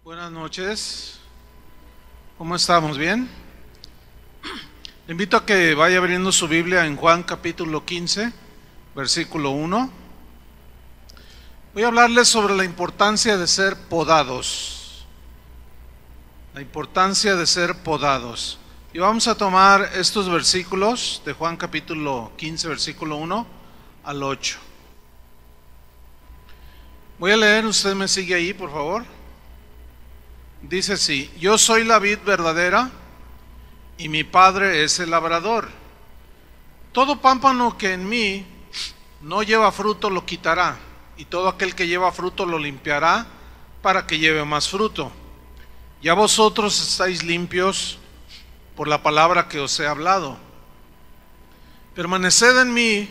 Buenas noches, ¿cómo estamos? ¿Bien? Le invito a que vaya abriendo su Biblia en Juan capítulo 15, versículo 1. Voy a hablarles sobre la importancia de ser podados. La importancia de ser podados. Y vamos a tomar estos versículos de Juan capítulo 15, versículo 1 al 8. Voy a leer, usted me sigue ahí, por favor. Dice así: yo soy la vid verdadera y mi Padre es el labrador. Todo pámpano que en mí no lleva fruto lo quitará, y todo aquel que lleva fruto lo limpiará para que lleve más fruto. Ya vosotros estáis limpios por la palabra que os he hablado. Permaneced en mí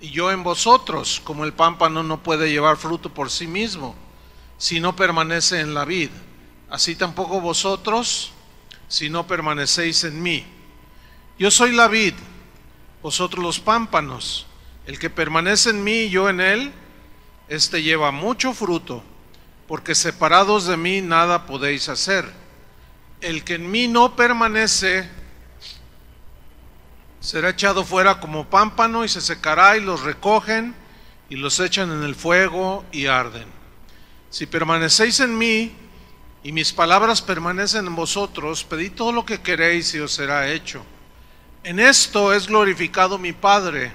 y yo en vosotros, como el pámpano no puede llevar fruto por sí mismo si no permanece en la vid. Así tampoco vosotros, si no permanecéis en mí. Yo soy la vid, vosotros los pámpanos. El que permanece en mí y yo en él, éste lleva mucho fruto, porque separados de mí nada podéis hacer. El que en mí no permanece será echado fuera como pámpano y se secará, y los recogen y los echan en el fuego y arden. Si permanecéis en mí y mis palabras permanecen en vosotros, pedid todo lo que queréis y os será hecho. En esto es glorificado mi Padre,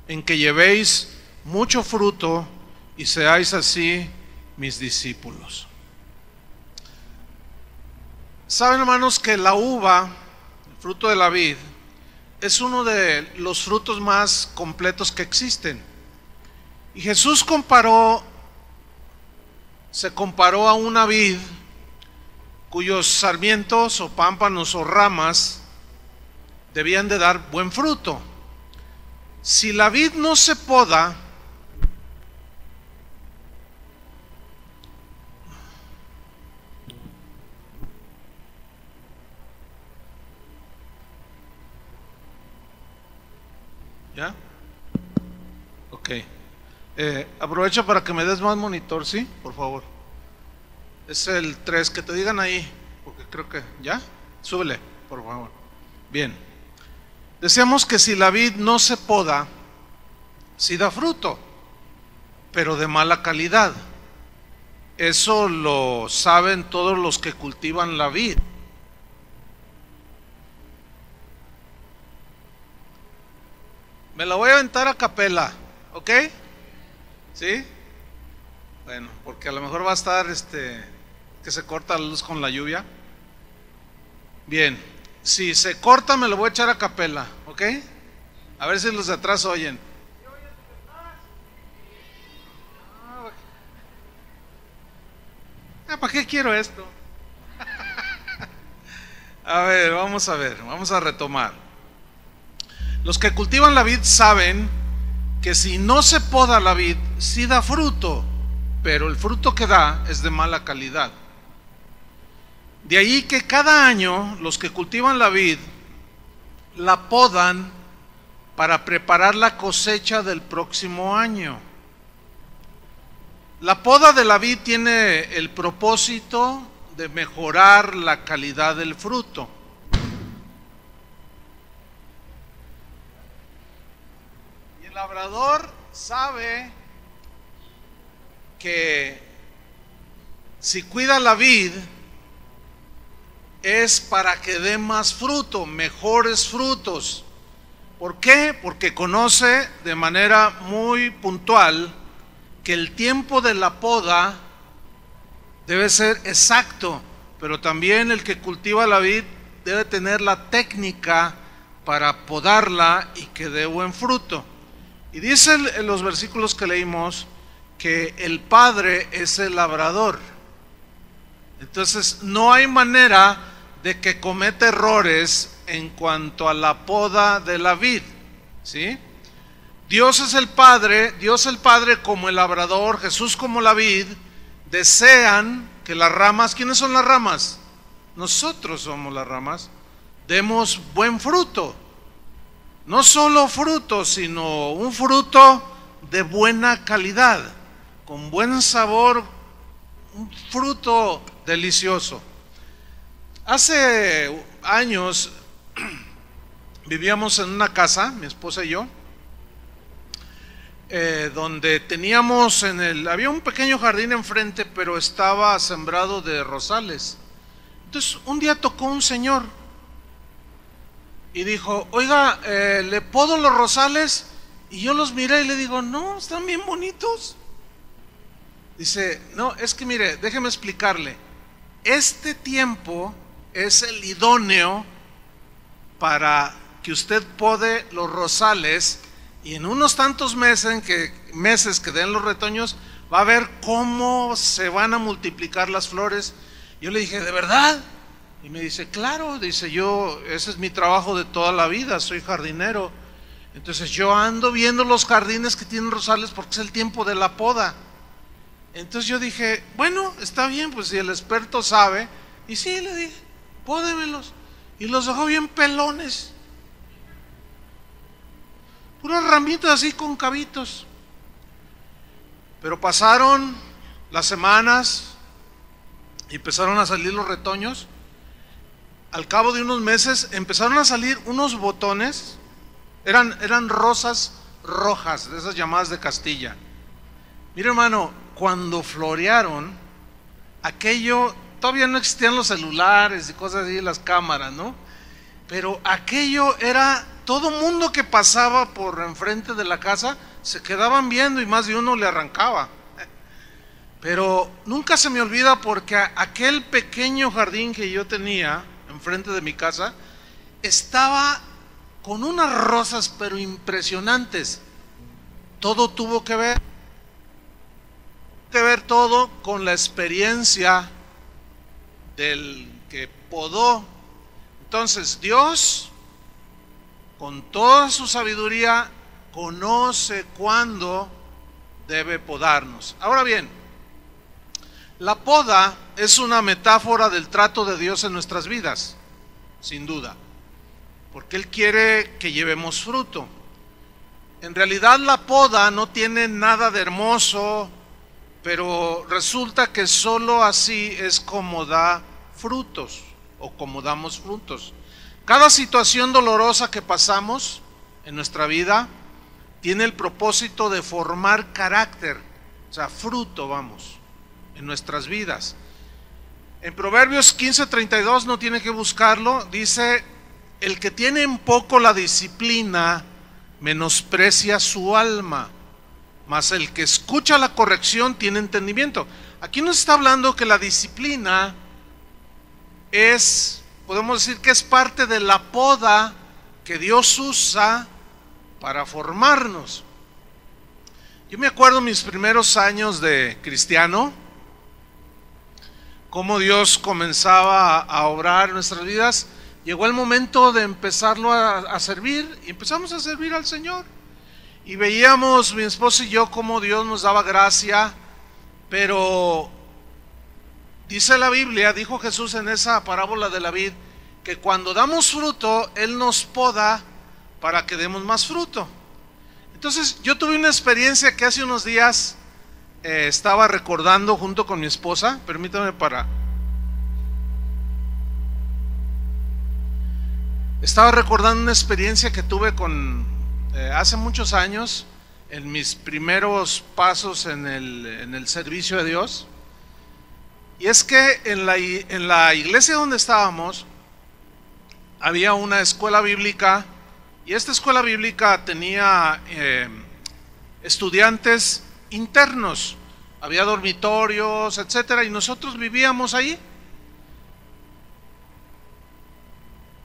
en que llevéis mucho fruto y seáis así mis discípulos. Saben, hermanos, que la uva, el fruto de la vid, es uno de los frutos más completos que existen. Y Jesús se comparó a una vid cuyos sarmientos o pámpanos o ramas debían de dar buen fruto. Si la vid no se poda, ¿ya? Ok. Aprovecho para que me des más monitor, ¿sí? Por favor. Es el 3, que te digan ahí, porque creo que, ¿ya? Súbele, por favor. Bien. Decíamos que si la vid no se poda, sí da fruto, pero de mala calidad. Eso lo saben todos los que cultivan la vid. Me la voy a aventar a capela, ¿ok? ¿Sí? Bueno, porque a lo mejor va a estar que se corta la luz con la lluvia. Bien, si se corta me lo voy a echar a capela, ¿ok? A ver si los de atrás oyen. ¿Para qué quiero esto? A ver, vamos a retomar. Los que cultivan la vid saben que si no se poda la vid, sí da fruto, pero el fruto que da es de mala calidad. De ahí que cada año los que cultivan la vid la podan para preparar la cosecha del próximo año. La poda de la vid tiene el propósito de mejorar la calidad del fruto. Y el labrador sabe que si cuida la vid es para que dé más fruto, mejores frutos. ¿Por qué? Porque conoce de manera muy puntual que el tiempo de la poda debe ser exacto, pero también el que cultiva la vid debe tener la técnica para podarla y que dé buen fruto. Y dice en los versículos que leímos que el Padre es el labrador. Entonces no hay manera de que cometa errores en cuanto a la poda de la vid, ¿sí? Dios es el Padre, Dios el Padre como el labrador, Jesús como la vid, desean que las ramas, ¿quiénes son las ramas? Nosotros somos las ramas, demos buen fruto. No solo fruto, sino un fruto de buena calidad, con buen sabor, un fruto delicioso. Hace años vivíamos en una casa, mi esposa y yo, donde teníamos había un pequeño jardín enfrente, pero estaba sembrado de rosales. Entonces un día tocó un señor y dijo: oiga, ¿le podo los rosales? Y yo los miré y le digo: no, están bien bonitos. Dice: no, es que mire, déjeme explicarle, este tiempo es el idóneo para que usted pode los rosales, y en unos tantos meses que den los retoños, va a ver cómo se van a multiplicar las flores. Yo le dije: ¿de verdad? Y me dice: claro, dice, ese es mi trabajo de toda la vida, soy jardinero. Entonces yo ando viendo los jardines que tienen rosales porque es el tiempo de la poda. Entonces yo dije: bueno, está bien, pues si el experto sabe. Y sí, le dije: pódemelos. Y los dejó bien pelones, puras ramitas así con cabitos. Pero pasaron las semanas y empezaron a salir los retoños. Al cabo de unos meses empezaron a salir unos botones, eran rosas rojas, de esas llamadas de Castilla. Mira, hermano, cuando florearon, aquello, todavía no existían los celulares y cosas así, las cámaras, ¿no? Pero aquello era, todo mundo que pasaba por enfrente de la casa se quedaban viendo, y más de uno le arrancaba. Pero nunca se me olvida, porque aquel pequeño jardín que yo tenía enfrente de mi casa estaba con unas rosas pero impresionantes. Todo tuvo que ver todo con la experiencia del que podó. Entonces Dios, con toda su sabiduría, conoce cuándo debe podarnos. Ahora bien, la poda es una metáfora del trato de Dios en nuestras vidas, sin duda, porque Él quiere que llevemos fruto. En realidad la poda no tiene nada de hermoso, pero resulta que solo así es como da frutos, o como damos frutos. Cada situación dolorosa que pasamos en nuestra vida tiene el propósito de formar carácter, o sea, fruto, vamos, en nuestras vidas. En Proverbios 15:32, no tiene que buscarlo, dice: el que tiene en poco la disciplina menosprecia su alma, mas el que escucha la corrección tiene entendimiento. Aquí nos está hablando que la disciplina podemos decir que es parte de la poda que Dios usa para formarnos. Yo me acuerdo mis primeros años de cristiano, cómo Dios comenzaba a obrar en nuestras vidas. Llegó el momento de empezarlo a servir, y empezamos a servir al Señor. Y veíamos, mi esposo y yo, cómo Dios nos daba gracia. Pero dice la Biblia, dijo Jesús en esa parábola de la vid, que cuando damos fruto, Él nos poda para que demos más fruto. Entonces yo tuve una experiencia que hace unos días estaba recordando junto con mi esposa. Permítame Estaba recordando una experiencia que tuve hace muchos años, en mis primeros pasos en el servicio de Dios. Y es que en la iglesia donde estábamos había una escuela bíblica, y esta escuela bíblica tenía estudiantes internos, había dormitorios, etcétera, y nosotros vivíamos ahí.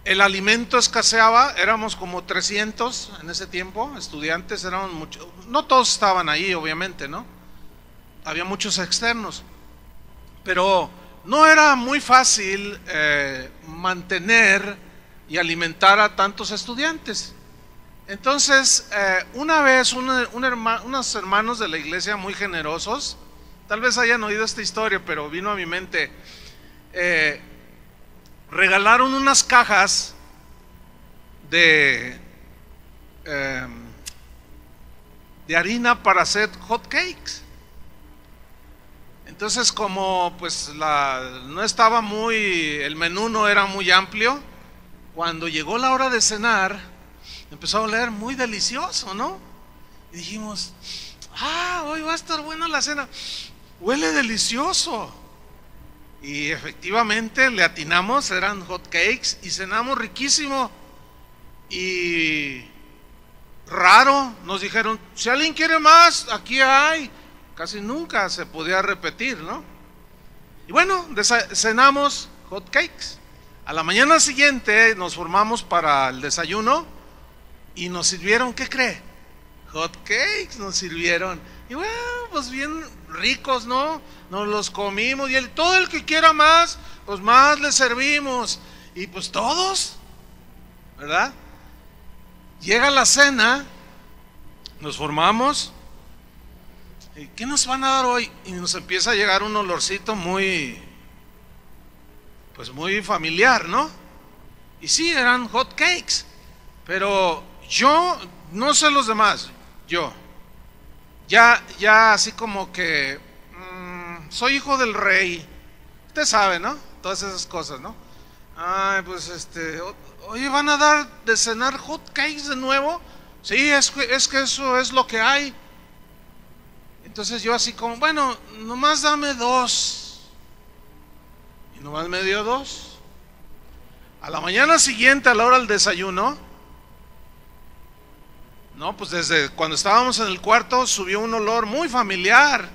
El alimento escaseaba, éramos como 300 en ese tiempo, estudiantes, éramos muchos, no todos estaban ahí, obviamente, ¿no? Había muchos externos, pero no era muy fácil mantener y alimentar a tantos estudiantes. Entonces, una vez unos hermanos de la iglesia muy generosos, tal vez hayan oído esta historia, pero vino a mi mente, regalaron unas cajas de harina para hacer hot cakes. Entonces, como pues no estaba el menú no era muy amplio, cuando llegó la hora de cenar, empezó a oler muy delicioso, ¿no? Y dijimos, hoy va a estar buena la cena, huele delicioso. Y efectivamente le atinamos, eran hot cakes y cenamos riquísimo. Y raro, nos dijeron, si alguien quiere más, aquí hay. Casi nunca se podía repetir, ¿no? Y bueno, cenamos hot cakes. A la mañana siguiente nos formamos para el desayuno y nos sirvieron, ¿qué cree? Hot cakes nos sirvieron. Y bueno, pues bien ricos, ¿no? Nos los comimos y todo el que quiera más, pues más le servimos. Y pues todos, ¿verdad? Llega la cena, nos formamos. ¿Y qué nos van a dar hoy? Y nos empieza a llegar un olorcito muy familiar, ¿no? Y sí, eran hot cakes, pero yo, no sé los demás, yo, ya así como que, soy hijo del rey, usted sabe, ¿no? Todas esas cosas, ¿no? Ay, pues oye, ¿van a dar de cenar hot cakes de nuevo? Sí, es que eso es lo que hay. Entonces yo así como, bueno, nomás dame 2. Y nomás me dio 2. A la mañana siguiente, a la hora del desayuno, no, pues desde cuando estábamos en el cuarto subió un olor muy familiar.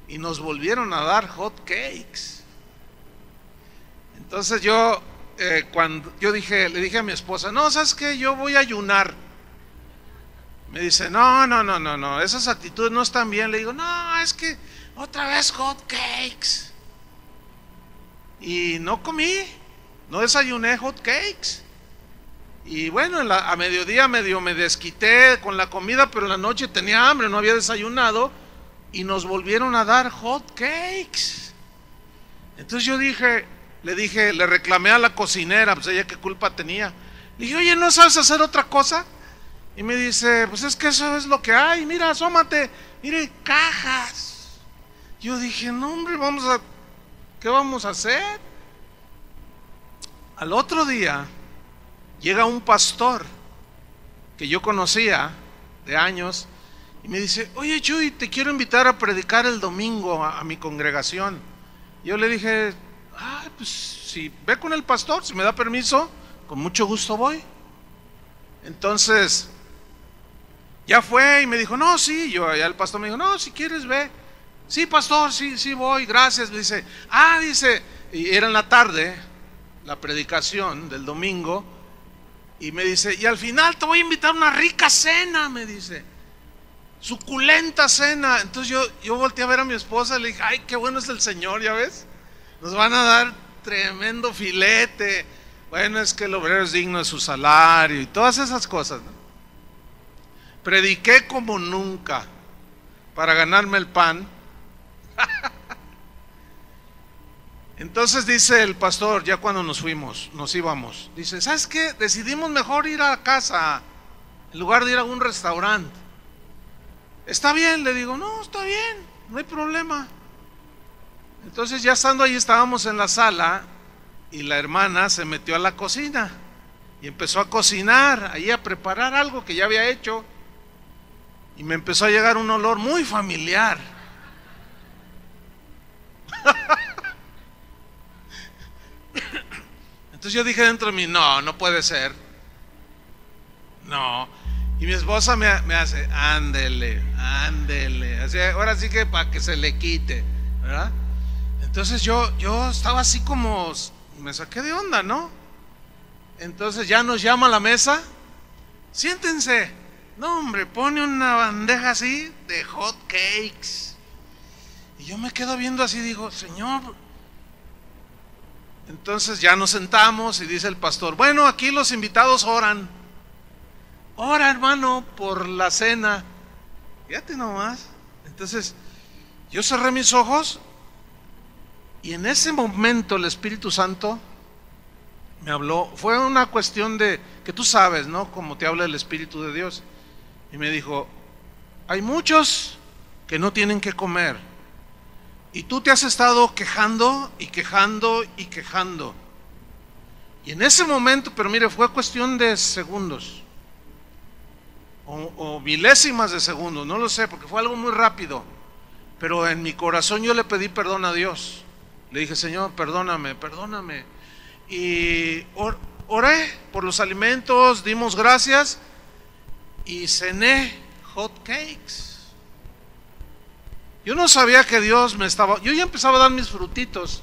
Y nos volvieron a dar hot cakes. Entonces cuando le dije a mi esposa, no, ¿sabes qué? Yo voy a ayunar. Me dice, no, esas actitudes no están bien. Le digo, no, es que otra vez hot cakes. Y no comí, no desayuné hot cakes. Y bueno, a mediodía medio me desquité con la comida, pero en la noche tenía hambre, no había desayunado. Y nos volvieron a dar hot cakes. Entonces le reclamé a la cocinera, pues ella qué culpa tenía. Le dije, oye, ¿no sabes hacer otra cosa? Y me dice, pues es que eso es lo que hay, mira, asómate, mire, cajas. Yo dije, no hombre, ¿qué vamos a hacer? Al otro día llega un pastor que yo conocía de años y me dice, oye Chuy, te quiero invitar a predicar el domingo a mi congregación. Yo le dije, pues si ve con el pastor, si me da permiso, con mucho gusto voy. Entonces ya fue y me dijo, no, sí, ya el pastor me dijo, no, si quieres ve. Sí, pastor, sí voy, gracias. Me dice, y era en la tarde, la predicación del domingo, y me dice, y al final te voy a invitar a una rica cena, me dice, suculenta cena. Entonces yo volteé a ver a mi esposa y le dije, ay, qué bueno es el Señor, ya ves, nos van a dar tremendo filete. Bueno, es que el obrero es digno de su salario y todas esas cosas, ¿no? Prediqué como nunca para ganarme el pan. Entonces dice el pastor, ya cuando nos íbamos, dice, ¿sabes qué? Decidimos mejor ir a casa en lugar de ir a un restaurante. ¿Está bien? Le digo, no, está bien, no hay problema. Entonces ya estando ahí estábamos en la sala y la hermana se metió a la cocina y empezó a cocinar, ahí a preparar algo que ya había hecho. Y me empezó a llegar un olor muy familiar. Entonces yo dije dentro de mí, no puede ser. No. Y mi esposa me hace, ándele. Así, ahora sí que para que se le quite, ¿verdad? Entonces yo estaba así como, me saqué de onda, ¿no? Entonces ya nos llama a la mesa, siéntense. No, hombre, pone una bandeja así de hot cakes. Y yo me quedo viendo así, digo, Señor. Entonces ya nos sentamos y dice el pastor, bueno, aquí los invitados oran. Ora, hermano, por la cena. Fíjate nomás. Entonces yo cerré mis ojos y en ese momento el Espíritu Santo me habló. Fue una cuestión de que tú sabes, ¿no? Como te habla el Espíritu de Dios. Y me dijo, hay muchos que no tienen que comer Y tú te has estado quejando y quejando y quejando. Y en ese momento, pero mire, fue cuestión de segundos o milésimas de segundos, no lo sé, porque fue algo muy rápido. Pero en mi corazón yo le pedí perdón a Dios. Le dije, Señor, perdóname, perdóname. Y oré por los alimentos, dimos gracias y cené hot cakes. Yo no sabía que Dios me estaba... Yo ya empezaba a dar mis frutitos.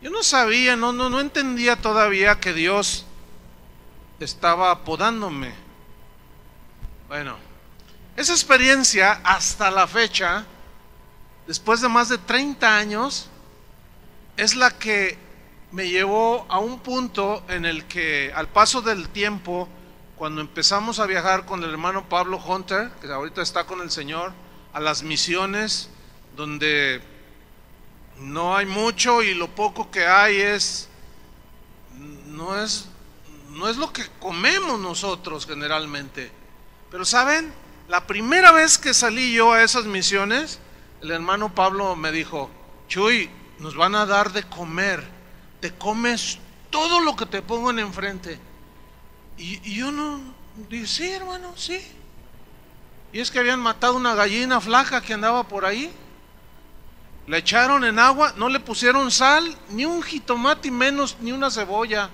Yo no sabía, no entendía todavía que Dios estaba podándome. Bueno, esa experiencia hasta la fecha, después de más de 30 años, es la que me llevó a un punto en el que, al paso del tiempo, cuando empezamos a viajar con el hermano Pablo Hunter, que ahorita está con el Señor, a las misiones donde no hay mucho y lo poco que hay no es lo que comemos nosotros generalmente. Pero ¿saben? La primera vez que salí yo a esas misiones, el hermano Pablo me dijo, Chuy, nos van a dar de comer, te comes todo lo que te pongan enfrente. Y yo no, dije, sí hermano, sí. Y es que habían matado una gallina flaca que andaba por ahí, la echaron en agua, no le pusieron sal, ni un jitomate y menos ni una cebolla.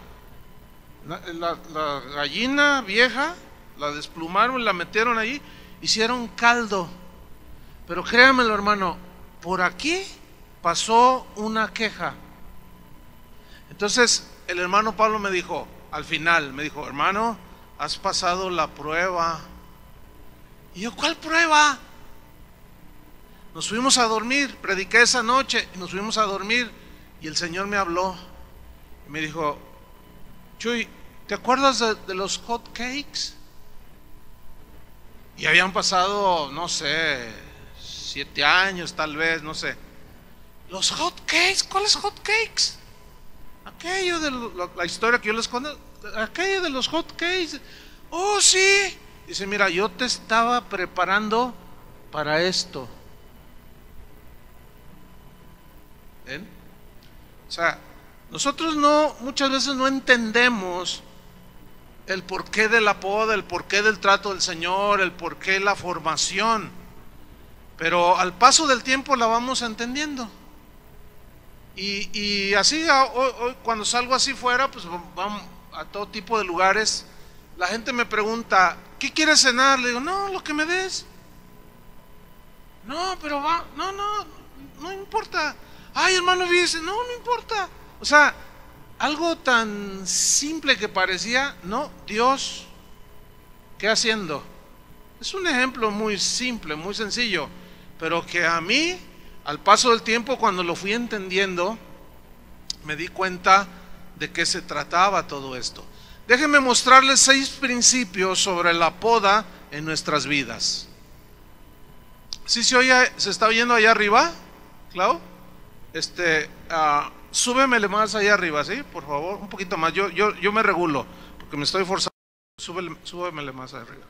La gallina vieja la desplumaron y la metieron ahí, hicieron caldo. Pero créanmelo hermano, por aquí pasó una queja. Entonces el hermano Pablo me dijo, al final me dijo, hermano, has pasado la prueba. Y yo, ¿cuál prueba? Nos fuimos a dormir, prediqué esa noche y nos fuimos a dormir y el Señor me habló y me dijo, Chuy, ¿te acuerdas de los hot cakes? Y habían pasado, no sé, 7 años tal vez, no sé. ¿Los hot cakes? ¿Cuáles hot cakes? Aquello de la historia que yo les conté, aquello de los hot cakes. Oh, sí. Dice, mira, yo te estaba preparando para esto. ¿Ven? O sea, nosotros muchas veces no entendemos el porqué de la poda, el porqué del trato del Señor, el porqué de la formación. Pero al paso del tiempo la vamos entendiendo. Y así, hoy, cuando salgo así fuera, pues vamos a todo tipo de lugares. La gente me pregunta, ¿qué quieres cenar? Le digo, no, lo que me des. No, pero no importa. Ay, hermano, dice, no importa. O sea, algo tan simple que parecía, no, Dios, ¿qué haciendo? Es un ejemplo muy simple, muy sencillo, pero que a mí, al paso del tiempo, cuando lo fui entendiendo, me di cuenta de qué se trataba todo esto. Déjenme mostrarles 6 principios sobre la poda en nuestras vidas. ¿Sí se oye, se está oyendo allá arriba, Clau? Súbemele más allá arriba, ¿sí? Por favor, un poquito más. Yo me regulo, porque me estoy forzando. Súbemele más arriba.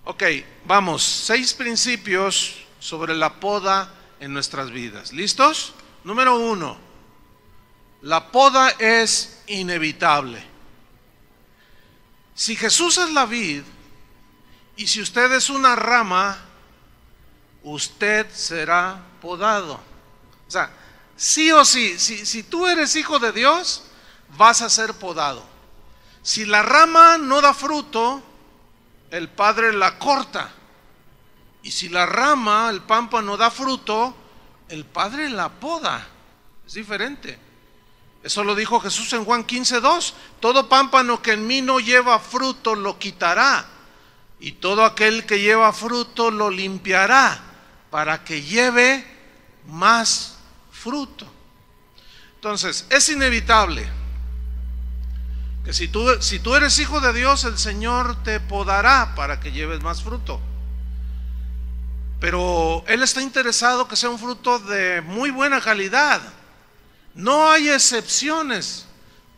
Ok, vamos. 6 principios sobre la poda en nuestras vidas. ¿Listos? Número 1. La poda es inevitable. Si Jesús es la vid y si usted es una rama, usted será podado. O sea, sí o sí, si tú eres hijo de Dios, vas a ser podado. Si la rama no da fruto, el Padre la corta. Y si la rama, el pámpano, da fruto, el Padre la poda. Es diferente. Eso lo dijo Jesús en Juan 15:2. Todo pámpano que en mí no lleva fruto lo quitará, y todo aquel que lleva fruto lo limpiará, para que lleve más fruto. Entonces, es inevitable que si tú eres hijo de Dios, el Señor te podará para que lleves más fruto. Pero Él está interesado que sea un fruto de muy buena calidad. No hay excepciones.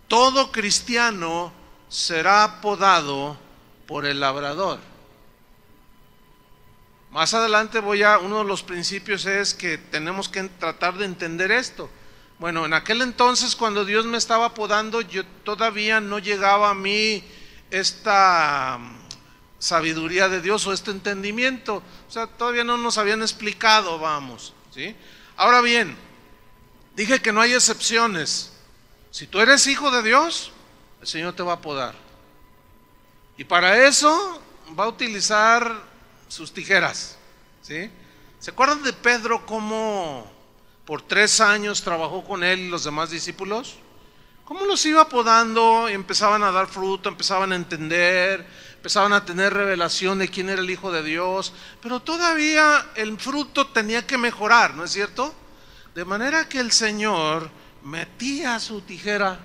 Todo cristiano será podado por el labrador. Más adelante uno de los principios es que tenemos que tratar de entender esto. Bueno, en aquel entonces cuando Dios me estaba podando, yo todavía no llegaba a mí esta sabiduría de Dios o este entendimiento. O sea, todavía no nos habían explicado, vamos, ¿sí? Ahora bien, dije que no hay excepciones. Si tú eres hijo de Dios, el Señor te va a podar. Y para eso va a utilizar sus tijeras, ¿sí? ¿Se acuerdan de Pedro cómo por 3 años trabajó con él y los demás discípulos? ¿Cómo los iba podando? Y empezaban a dar fruto, empezaban a entender, empezaban a tener revelación de quién era el Hijo de Dios, pero todavía el fruto tenía que mejorar, ¿no es cierto? De manera que el Señor metía su tijera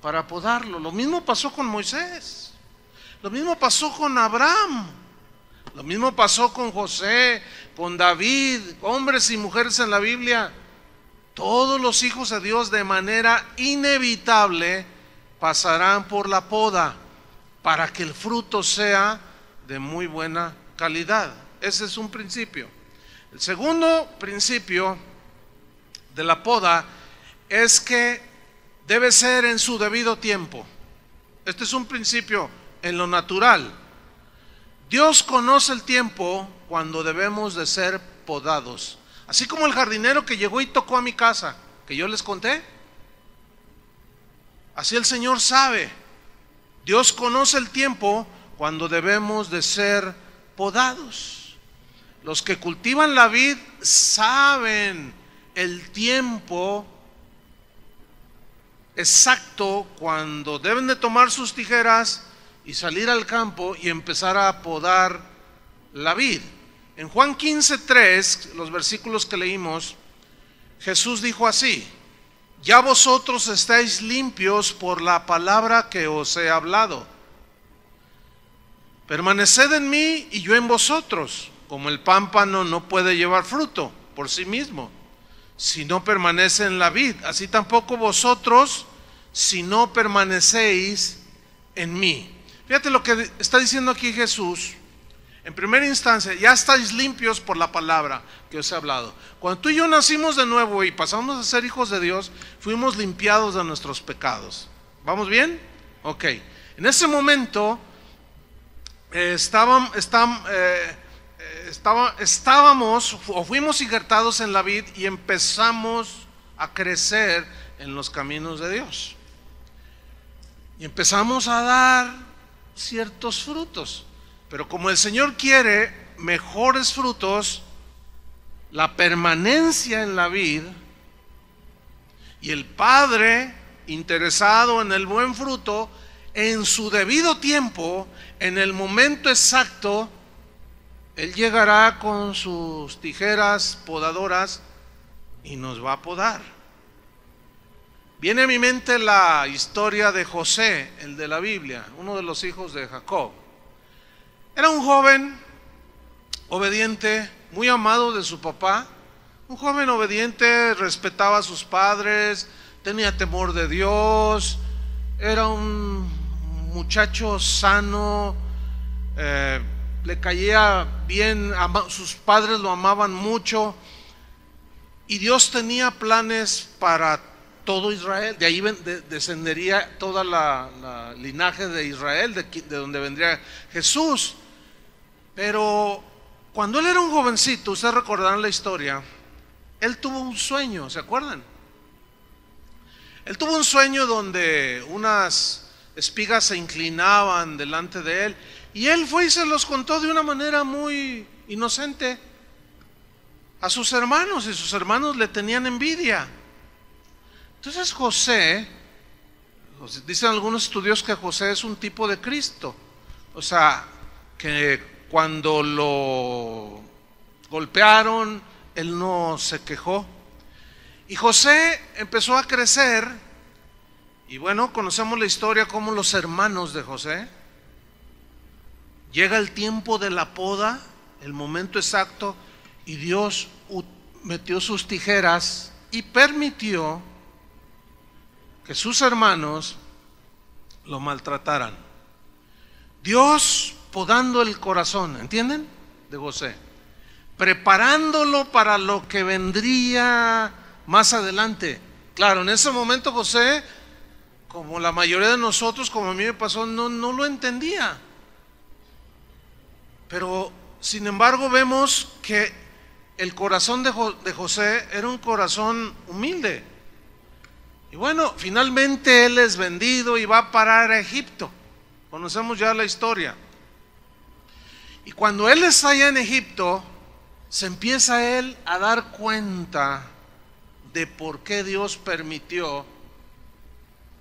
para podarlo. Lo mismo pasó con Moisés, lo mismo pasó con Abraham, lo mismo pasó con José, con David, hombres y mujeres en la Biblia. Todos los hijos de Dios de manera inevitable pasarán por la poda para que el fruto sea de muy buena calidad. Ese es un principio. El segundo principio de la poda es que debe ser en su debido tiempo. Este es un principio en lo natural. Dios conoce el tiempo cuando debemos de ser podados. Así como el jardinero que llegó y tocó a mi casa, que yo les conté. Así el Señor sabe. Dios conoce el tiempo cuando debemos de ser podados. Los que cultivan la vid saben el tiempo exacto cuando deben de tomar sus tijeras y salir al campo y empezar a podar la vid. En Juan 15:3, los versículos que leímos, Jesús dijo así: ya vosotros estáis limpios por la palabra que os he hablado. Permaneced en mí y yo en vosotros, como el pámpano no puede llevar fruto por sí mismo, si no permanece en la vid, así tampoco vosotros, si no permanecéis en mí. Fíjate lo que está diciendo aquí Jesús. En primera instancia, ya estáis limpios por la palabra que os he hablado. Cuando tú y yo nacimos de nuevo y pasamos a ser hijos de Dios, fuimos limpiados de nuestros pecados. ¿Vamos bien? Ok. En ese momento estábamos o fuimos injertados en la vid y empezamos a crecer en los caminos de Dios. Y empezamos a dar ciertos frutos. Pero como el Señor quiere mejores frutos, la permanencia en la vid y el Padre interesado en el buen fruto, en su debido tiempo, en el momento exacto, Él llegará con sus tijeras podadoras y nos va a podar. Viene a mi mente la historia de José, el de la Biblia, uno de los hijos de Jacob. Era un joven obediente, muy amado de su papá. Un joven obediente, respetaba a sus padres, tenía temor de Dios, era un muchacho sano, le caía bien, sus padres lo amaban mucho. Y Dios tenía planes para todo Israel. De ahí descendería toda la linaje de Israel, de donde vendría Jesús. Pero cuando él era un jovencito, ustedes recordarán la historia, él tuvo un sueño, ¿se acuerdan? Él tuvo un sueño donde unas espigas se inclinaban delante de él, y él fue y se los contó de una manera muy inocente a sus hermanos, y sus hermanos le tenían envidia. Entonces José, dicen algunos estudios que José es un tipo de Cristo, o sea, que cuando lo golpearon, él no se quejó. Y José empezó a crecer, y bueno, conocemos la historia como los hermanos de José. Llega el tiempo de la poda, el momento exacto, y Dios metió sus tijeras y permitió que sus hermanos lo maltrataran. Dios podando el corazón, ¿entienden? De José. preparándolo para lo que vendría más adelante. Claro, en ese momento José, como la mayoría de nosotros, como a mí me pasó, no lo entendía. Pero sin embargo vemos que el corazón de José era un corazón humilde. Y bueno, finalmente él es vendido y va a parar a Egipto. Conocemos ya la historia. Y cuando él está allá en Egipto, se empieza él a dar cuenta de por qué Dios permitió,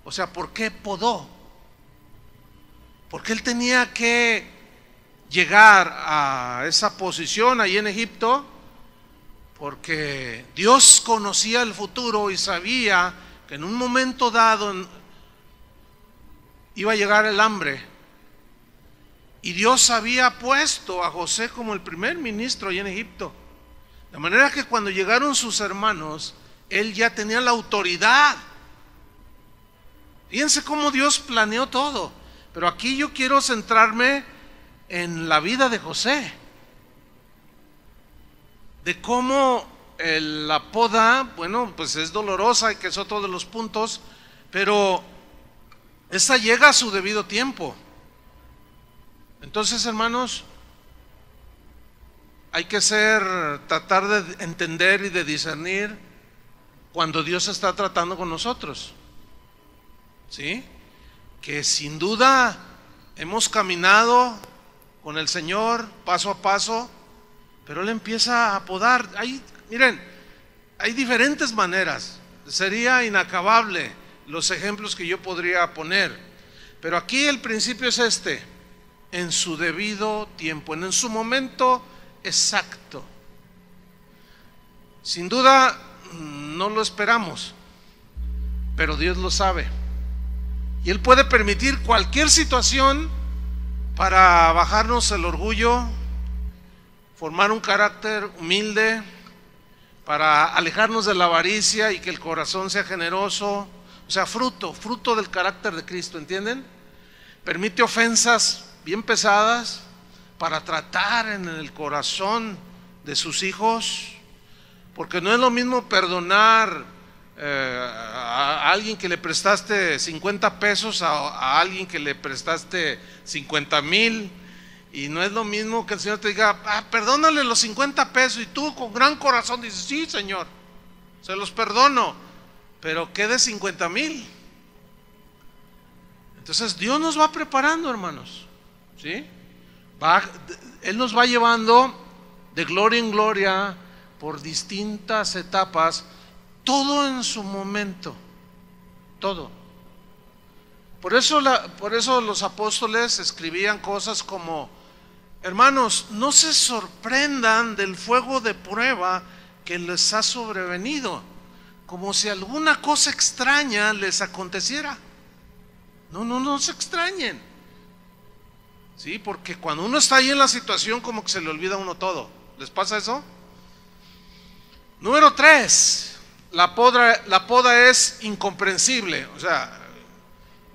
o sea, por qué podó. Porque él tenía que llegar a esa posición ahí en Egipto, porque Dios conocía el futuro y sabía que en un momento dado iba a llegar el hambre. Y Dios había puesto a José como el primer ministro allí en Egipto. De manera que cuando llegaron sus hermanos, él ya tenía la autoridad. Fíjense cómo Dios planeó todo. Pero aquí yo quiero centrarme en la vida de José. De cómo la poda, bueno, pues es dolorosa y que es otro de los puntos, pero esa llega a su debido tiempo. Entonces, hermanos, hay que tratar de entender y de discernir cuando Dios está tratando con nosotros, ¿sí? Que sin duda hemos caminado con el Señor paso a paso, pero Él empieza a podar. Miren, hay diferentes maneras, sería inacabable los ejemplos que yo podría poner, pero aquí el principio es este: en su debido tiempo, en su momento exacto. Sin duda no lo esperamos, pero Dios lo sabe, y Él puede permitir cualquier situación para bajarnos el orgullo, formar un carácter humilde, para alejarnos de la avaricia y que el corazón sea generoso, o sea, fruto del carácter de Cristo, ¿entienden? Permite ofensas bien pesadas para tratar en el corazón de sus hijos, porque no es lo mismo perdonar a alguien que le prestaste 50 pesos a alguien que le prestaste 50,000, y no es lo mismo que el Señor te diga, perdónale los 50 pesos, y tú con gran corazón dices, sí, Señor, se los perdono, pero quede 50,000. Entonces Dios nos va preparando, hermanos, ¿sí? Él nos va llevando de gloria en gloria por distintas etapas, todo en su momento, todo. Por eso los apóstoles escribían cosas como: hermanos, no se sorprendan del fuego de prueba que les ha sobrevenido, como si alguna cosa extraña les aconteciera. No se extrañen, ¿sí? Porque cuando uno está ahí en la situación, como que se le olvida a uno todo. ¿Les pasa eso? Número 3, la poda es incomprensible. O sea,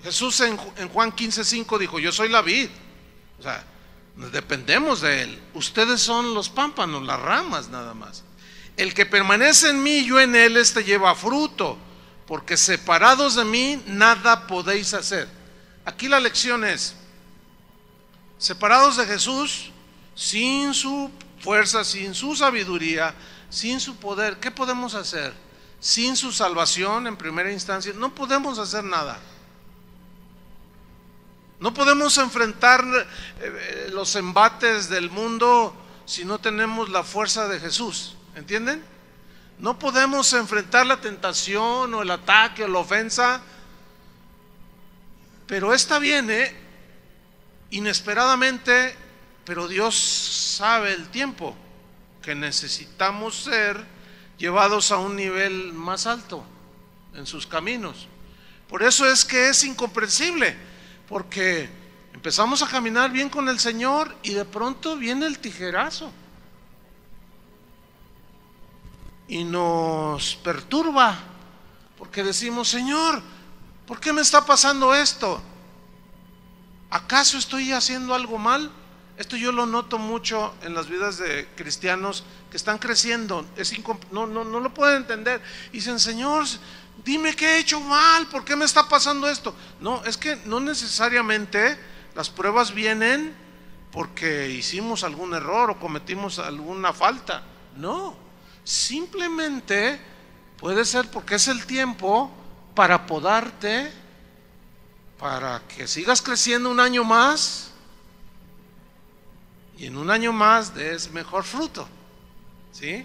Jesús en Juan 15:5 dijo: yo soy la vid, o sea, dependemos de Él. Ustedes son los pámpanos, las ramas nada más. El que permanece en mí y yo en Él, este lleva fruto, porque separados de mí nada podéis hacer. Aquí la lección es: separados de Jesús, sin su fuerza, sin su sabiduría, sin su poder, ¿qué podemos hacer? Sin su salvación en primera instancia, no podemos hacer nada. No podemos enfrentar los embates del mundo si no tenemos la fuerza de Jesús, ¿entienden? No podemos enfrentar la tentación o el ataque o la ofensa, pero esta viene inesperadamente, pero Dios sabe el tiempo que necesitamos ser llevados a un nivel más alto en sus caminos. Por eso es que es incomprensible, porque empezamos a caminar bien con el Señor y de pronto viene el tijerazo y nos perturba, porque decimos: Señor, ¿por qué me está pasando esto? ¿Acaso estoy haciendo algo mal? Esto yo lo noto mucho en las vidas de cristianos que están creciendo, no lo pueden entender. Dicen, Señor, dime qué he hecho mal, ¿por qué me está pasando esto? No, es que no necesariamente las pruebas vienen porque hicimos algún error o cometimos alguna falta. No, simplemente puede ser porque es el tiempo para podarte, para que sigas creciendo un año más y en un año más des mejor fruto, ¿sí?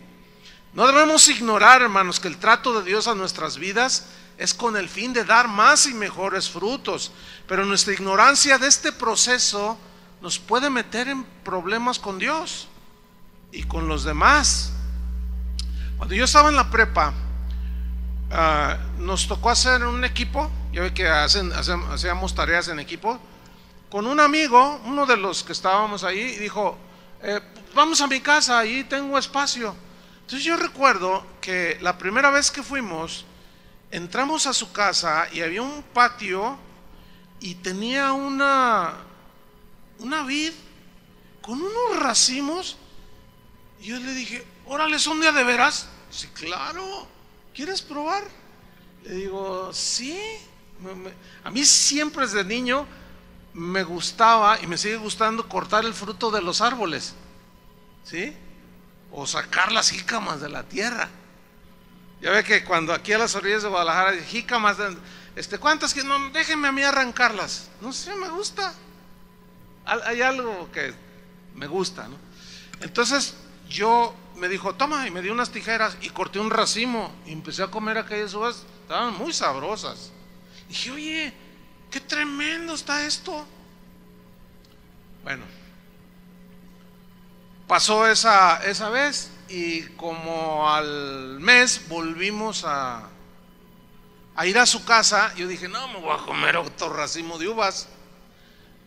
No debemos ignorar, hermanos, que el trato de Dios a nuestras vidas es con el fin de dar más y mejores frutos, pero nuestra ignorancia de este proceso nos puede meter en problemas con Dios y con los demás. Cuando yo estaba en la prepa, nos tocó hacer un equipo. Ya ve que hacíamos tareas en equipo. Con un amigo, uno de los que estábamos ahí, y dijo, vamos a mi casa, ahí tengo espacio. Entonces yo recuerdo que la primera vez que fuimos, entramos a su casa y había un patio y tenía una vid con unos racimos. Y yo le dije, órale, ¿son de veras? Sí, claro, ¿quieres probar? Le digo, sí. A mí siempre desde niño me gustaba y me sigue gustando cortar el fruto de los árboles, ¿sí? O sacar las jícamas de la tierra. Ya ve que cuando aquí a las orillas de Guadalajara hay jícamas, ¿cuántas? Que no, déjenme a mí arrancarlas. No sé, me gusta. Hay algo que me gusta, ¿no? Entonces me dijo, toma, y me dio unas tijeras y corté un racimo y empecé a comer aquellas uvas, estaban muy sabrosas. Dije, oye, qué tremendo está esto. Bueno, pasó esa vez y como al mes volvimos a ir a su casa. Yo dije, no, me voy a comer otro racimo de uvas.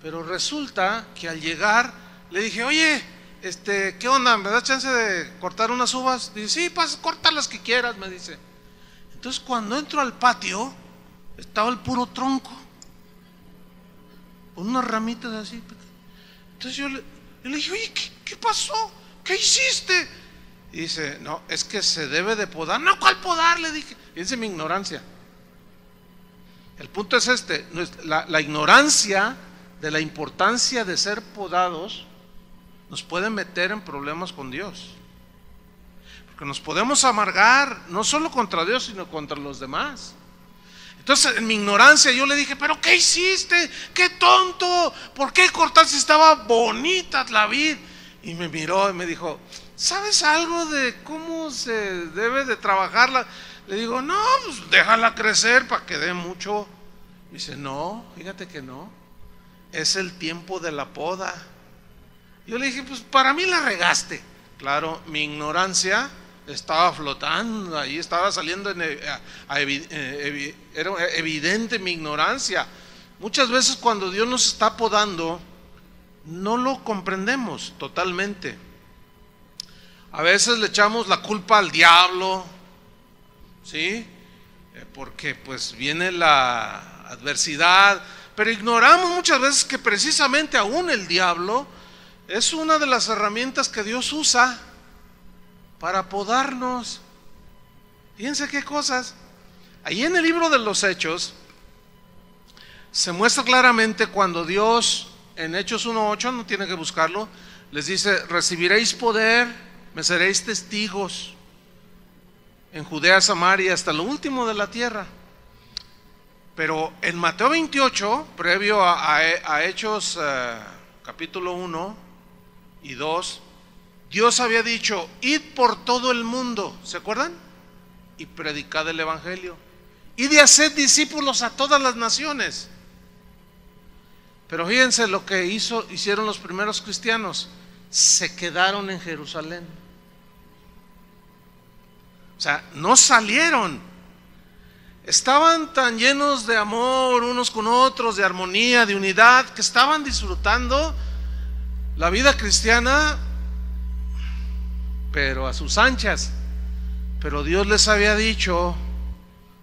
Pero resulta que al llegar le dije, oye, ¿qué onda? ¿Me da chance de cortar unas uvas? Dice, sí, corta las que quieras, me dice. Entonces cuando entro al patio, estaba el puro tronco, con unas ramitas así. Entonces yo le dije, oye, ¿qué pasó? ¿Qué hiciste? Y dice, no, es que se debe de podar. No, ¿cuál podar? Le dije. Fíjense mi ignorancia. El punto es la ignorancia de la importancia de ser podados nos puede meter en problemas con Dios, porque nos podemos amargar no solo contra Dios sino contra los demás. Entonces en mi ignorancia yo le dije, pero ¿qué hiciste? ¡Qué tonto! ¿Por qué cortaste? Estaba bonita la vid. Y me miró y me dijo, ¿sabes algo de cómo se debe de trabajarla? Le digo, no, pues déjala crecer para que dé mucho. Dice, no, fíjate que no, es el tiempo de la poda. Yo le dije, pues para mí la regaste. Claro, mi ignorancia estaba flotando ahí, estaba saliendo, era evidente mi ignorancia. Muchas veces cuando Dios nos está podando, no lo comprendemos totalmente. A veces le echamos la culpa al diablo, ¿sí? Porque pues viene la adversidad, pero ignoramos muchas veces que precisamente aún el diablo es una de las herramientas que Dios usa para podarnos. Fíjense qué cosas. Ahí en el libro de los Hechos se muestra claramente cuando Dios, en Hechos 1:8, no tiene que buscarlo, les dice, recibiréis poder, me seréis testigos en Judea, Samaria, hasta lo último de la tierra. Pero en Mateo 28, previo a Hechos capítulo 1 y 2, Dios había dicho, id por todo el mundo, ¿se acuerdan? Y predicad el evangelio, id y haced discípulos a todas las naciones. Pero fíjense lo que hicieron los primeros cristianos, se quedaron en Jerusalén. O sea, no salieron. Estaban tan llenos de amor unos con otros, de armonía, de unidad, que estaban disfrutando la vida cristiana, pero a sus anchas. Pero Dios les había dicho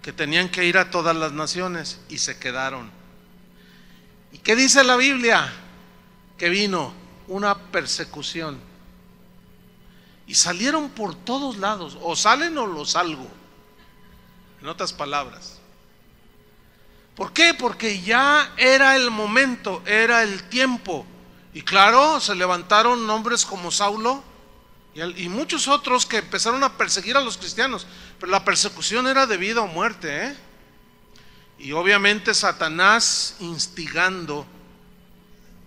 que tenían que ir a todas las naciones y se quedaron. ¿Y qué dice la Biblia? Que vino una persecución. Y salieron por todos lados. O salen o los salgo. En otras palabras. ¿Por qué? Porque ya era el momento, era el tiempo. Y claro, se levantaron hombres como Saulo y muchos otros que empezaron a perseguir a los cristianos. Pero la persecución era de vida o muerte, ¿eh? Y obviamente Satanás instigando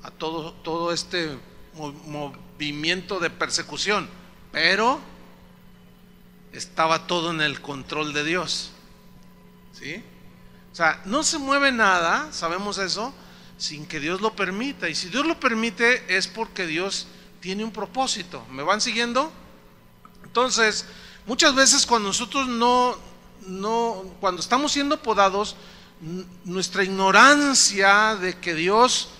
a todo este movimiento de persecución. Pero estaba todo en el control de Dios. ¿Sí? O sea, no se mueve nada, sabemos eso, sin que Dios lo permita. Y si Dios lo permite es porque Dios tiene un propósito. ¿Me van siguiendo? Entonces, muchas veces cuando nosotros cuando estamos siendo podados, nuestra ignorancia de que Dios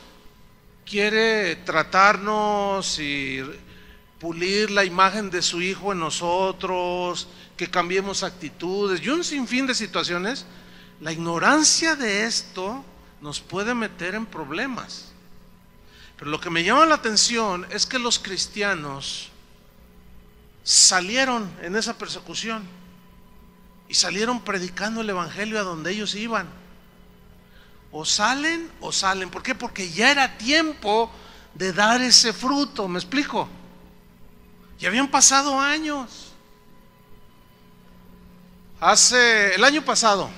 quiere tratarnos y pulir la imagen de su Hijo en nosotros, que cambiemos actitudes y un sinfín de situaciones, la ignorancia de esto nos puede meter en problemas. Pero lo que me llama la atención es que los cristianos salieron en esa persecución y salieron predicando el evangelio a donde ellos iban. O salen o salen. ¿Por qué? Porque ya era tiempo de dar ese fruto. ¿Me explico? Ya habían pasado años. El año pasado,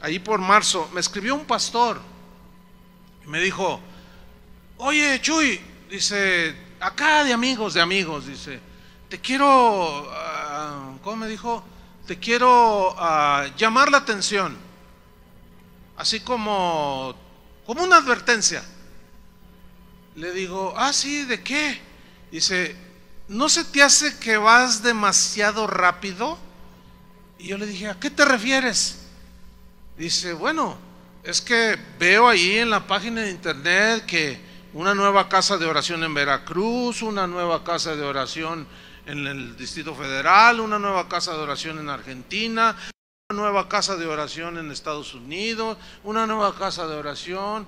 ahí por marzo, me escribió un pastor y me dijo: oye, Chuy, dice, acá de amigos, dice, te quiero, ¿cómo me dijo? Te quiero llamar la atención, así como una advertencia. Le digo: sí, ¿de qué? Dice: ¿no se te hace que vas demasiado rápido? Y yo le dije: ¿a qué te refieres? Dice: bueno, es que veo ahí en la página de internet que una nueva casa de oración en Veracruz, una nueva casa de oración en el Distrito Federal, una nueva casa de oración en Argentina, una nueva casa de oración en Estados Unidos, una nueva casa de oración.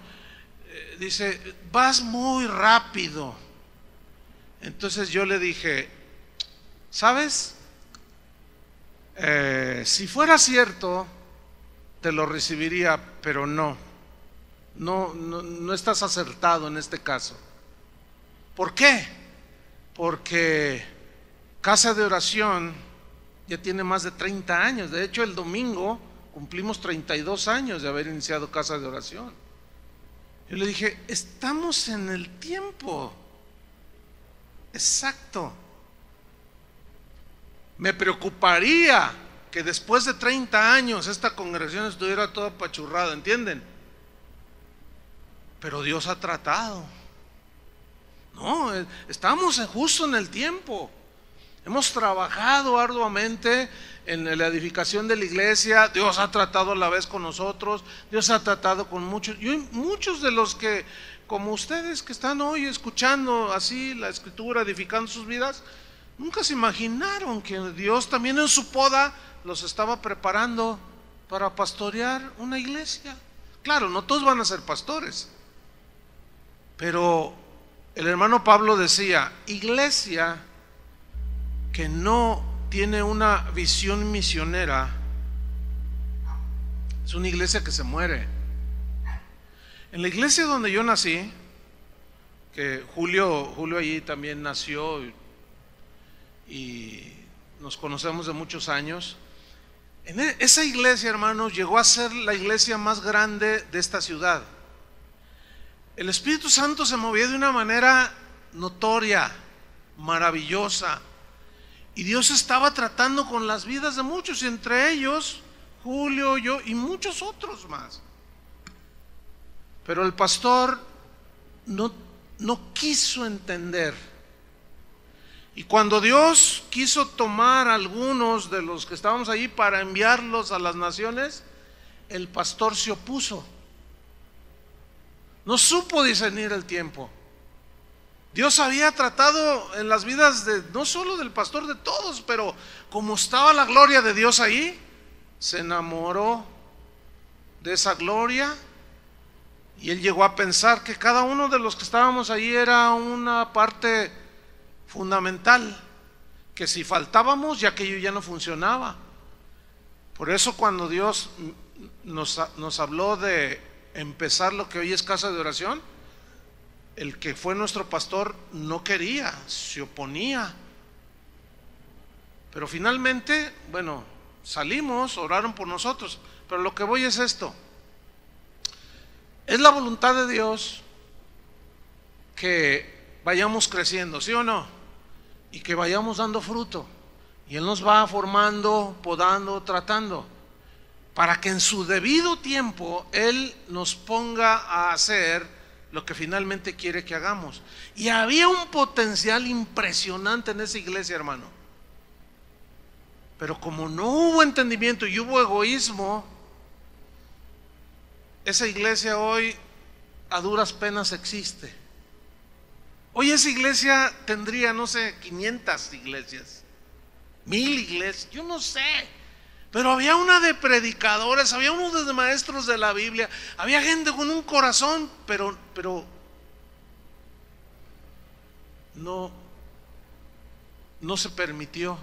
Dice: vas muy rápido. Entonces yo le dije: ¿sabes? Si fuera cierto, te lo recibiría, pero no estás acertado en este caso. ¿Por qué? Porque Casa de Oración ya tiene más de 30 años. De hecho, el domingo cumplimos 32 años de haber iniciado Casa de Oración. Yo le dije: estamos en el tiempo exacto. Me preocuparía que después de 30 años esta congregación estuviera toda apachurrada, ¿entienden? Pero Dios ha tratado. No, estamos justo en el tiempo. Hemos trabajado arduamente en la edificación de la iglesia. Dios ha tratado a la vez con nosotros. Dios ha tratado con muchos. Y muchos de los que, como ustedes que están hoy escuchando así la escritura, edificando sus vidas, nunca se imaginaron que Dios también en su poda los estaba preparando para pastorear una iglesia. Claro, no todos van a ser pastores, pero el hermano Pablo decía: iglesia que no tiene una visión misionera es una iglesia que se muere. En la iglesia donde yo nací, que Julio allí también nació y nos conocemos de muchos años, en esa iglesia, hermanos, llegó a ser la iglesia más grande de esta ciudad. El Espíritu Santo se movía de una manera notoria, maravillosa, y Dios estaba tratando con las vidas de muchos, y entre ellos Julio, yo y muchos otros más. Pero el pastor no quiso entender. Y cuando Dios quiso tomar a algunos de los que estábamos allí para enviarlos a las naciones, el pastor se opuso. No supo discernir el tiempo. Dios había tratado en las vidas no solo del pastor, de todos, pero como estaba la gloria de Dios ahí, se enamoró de esa gloria Y él llegó a pensar que cada uno de los que estábamos ahí era una parte fundamental, que si faltábamos ya aquello ya no funcionaba. Por eso cuando Dios nos habló de empezar lo que hoy es casa de oración, el que fue nuestro pastor no quería, se oponía. Pero finalmente, bueno, salimos, oraron por nosotros. Pero lo que voy es esto: es la voluntad de Dios que vayamos creciendo, ¿sí o no? Y que vayamos dando fruto. Y Él nos va formando, podando, tratando, para que en su debido tiempo Él nos ponga a hacer lo que finalmente quiere que hagamos. Y había un potencial impresionante en esa iglesia, hermano. Pero como no hubo entendimiento y hubo egoísmo, esa iglesia hoy a duras penas existe. Hoy esa iglesia tendría, no sé, 500 iglesias, 1000 iglesias, yo no sé. Pero había una de predicadores, había uno de maestros de la Biblia, había gente con un corazón, pero no se permitió.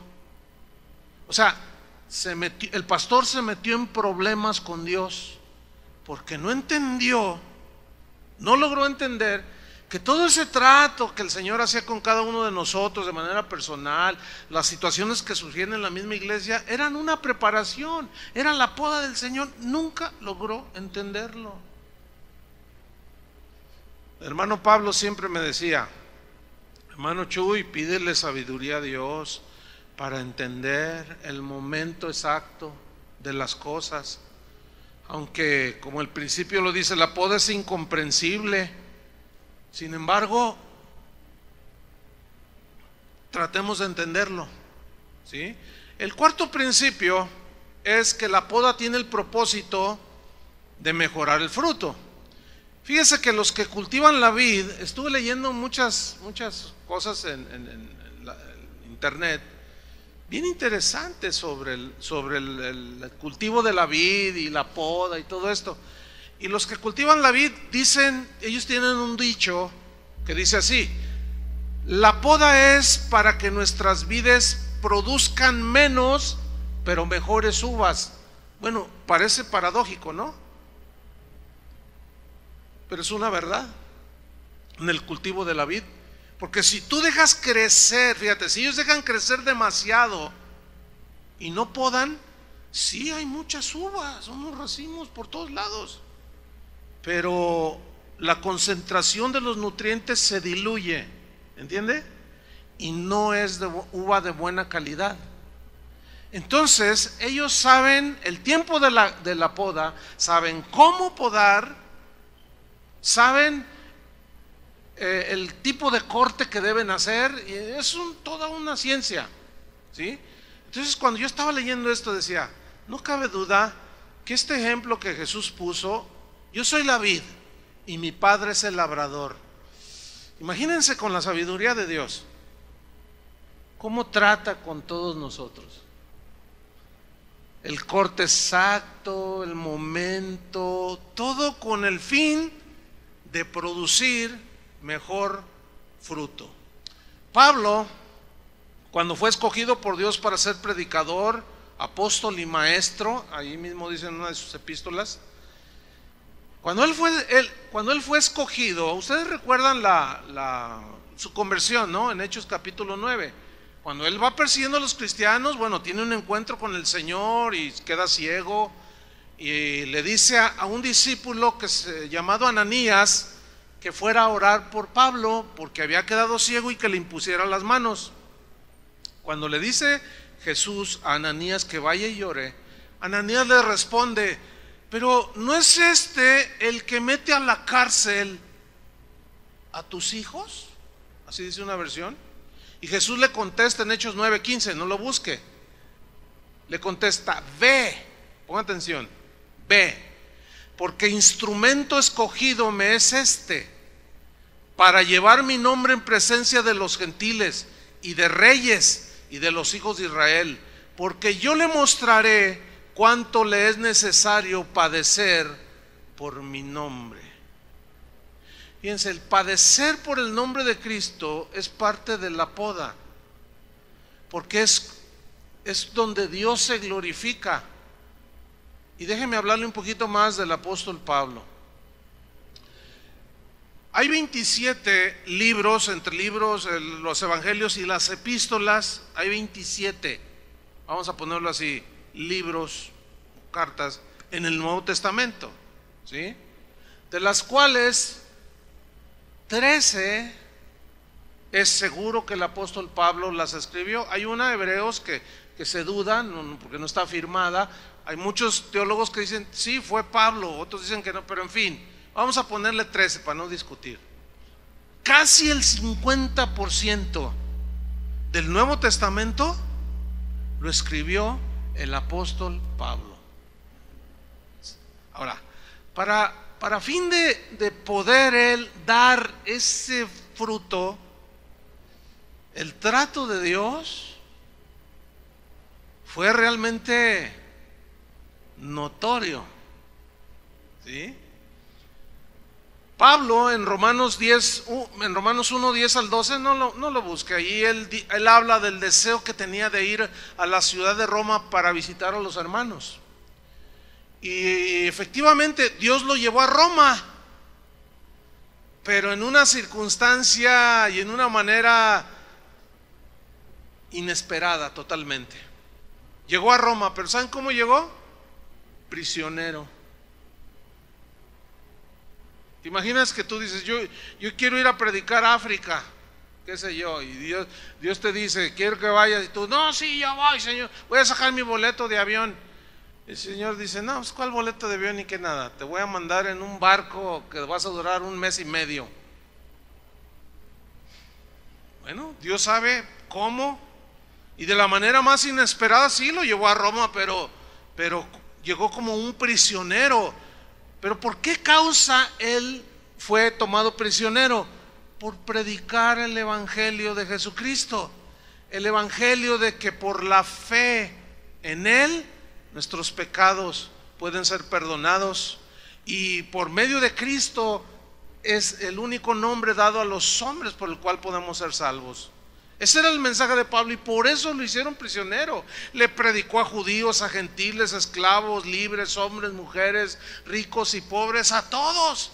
O sea, el pastor se metió en problemas con Dios porque no entendió, no logró entender que todo ese trato que el Señor hacía con cada uno de nosotros de manera personal, las situaciones que surgían en la misma iglesia, eran una preparación, era la poda del Señor. Nunca logró entenderlo. El hermano Pablo siempre me decía: hermano Chuy, pídele sabiduría a Dios para entender el momento exacto de las cosas. Aunque, como el principio lo dice, la poda es incomprensible. Sin embargo, tratemos de entenderlo, ¿sí? El cuarto principio es que la poda tiene el propósito de mejorar el fruto. Fíjese que los que cultivan la vid, estuve leyendo muchas cosas en internet, bien interesantes sobre el cultivo de la vid y la poda y todo esto. Y los que cultivan la vid dicen, ellos tienen un dicho que dice así: la poda es para que nuestras vides produzcan menos, pero mejores uvas. Bueno, parece paradójico, ¿no? Pero es una verdad en el cultivo de la vid. Porque si tú dejas crecer, fíjate, si ellos dejan crecer demasiado y no podan, sí hay muchas uvas, unos racimos por todos lados, pero la concentración de los nutrientes se diluye, ¿entiende? Y no es de uva de buena calidad. Entonces ellos saben el tiempo de la poda, saben cómo podar, saben el tipo de corte que deben hacer, y es toda una ciencia, ¿sí? Entonces cuando yo estaba leyendo esto decía, no cabe duda que este ejemplo que Jesús puso: yo soy la vid y mi Padre es el labrador. Imagínense con la sabiduría de Dios cómo trata con todos nosotros. El corte exacto, el momento, todo con el fin de producir mejor fruto. Pablo, cuando fue escogido por Dios para ser predicador, apóstol y maestro, ahí mismo dice en una de sus epístolas, cuando él fue escogido, ustedes recuerdan su conversión, ¿no? En Hechos capítulo 9, cuando él va persiguiendo a los cristianos, bueno, tiene un encuentro con el Señor y queda ciego, y le dice a un discípulo llamado Ananías que fuera a orar por Pablo porque había quedado ciego y que le impusiera las manos. Cuando le dice Jesús a Ananías que vaya y ore, Ananías le responde: pero ¿no es este el que mete a la cárcel a tus hijos? Así dice una versión. Y Jesús le contesta en Hechos 9:15, no lo busque. Le contesta: ve, ponga atención, ve, porque instrumento escogido me es este, para llevar mi nombre en presencia de los gentiles y de reyes y de los hijos de Israel, porque yo le mostraré cuánto le es necesario padecer por mi nombre. Fíjense, el padecer por el nombre de Cristo es parte de la poda, porque es donde Dios se glorifica. Y déjenme hablarle un poquito más del apóstol Pablo. Hay 27 libros, entre libros, los evangelios y las epístolas, hay 27, vamos a ponerlo así, libros, cartas en el Nuevo Testamento, ¿sí? De las cuales 13 es seguro que el apóstol Pablo las escribió. Hay una, Hebreos, que se dudan porque no está firmada. Hay muchos teólogos que dicen sí, fue Pablo, otros dicen que no, pero en fin, vamos a ponerle 13 para no discutir. Casi el 50% del Nuevo Testamento lo escribió el apóstol Pablo. Ahora, para fin de poder él dar ese fruto, el trato de Dios fue realmente notorio, ¿sí? Pablo en Romanos 1, 10 al 12, no lo busque, ahí él habla del deseo que tenía de ir a la ciudad de Roma para visitar a los hermanos. Y efectivamente Dios lo llevó a Roma, pero en una circunstancia y en una manera inesperada totalmente. Llegó a Roma, pero ¿saben cómo llegó? Prisionero. ¿Te imaginas que tú dices, yo quiero ir a predicar a África, qué sé yo, y Dios te dice, quiero que vayas, y tú, no, sí, yo voy, Señor, voy a sacar mi boleto de avión? El Señor dice, no, pues ¿cuál boleto de avión ni qué nada? Te voy a mandar en un barco que vas a durar 1 mes y medio. Bueno, Dios sabe cómo, y de la manera más inesperada sí lo llevó a Roma, pero llegó como un prisionero. ¿Pero por qué causa él fue tomado prisionero? Por predicar el evangelio de Jesucristo, el evangelio de que por la fe en él nuestros pecados pueden ser perdonados, y por medio de Cristo es el único nombre dado a los hombres por el cual podemos ser salvos. Ese era el mensaje de Pablo, y por eso lo hicieron prisionero. Le predicó a judíos, a gentiles, a esclavos, libres, hombres, mujeres, ricos y pobres, a todos.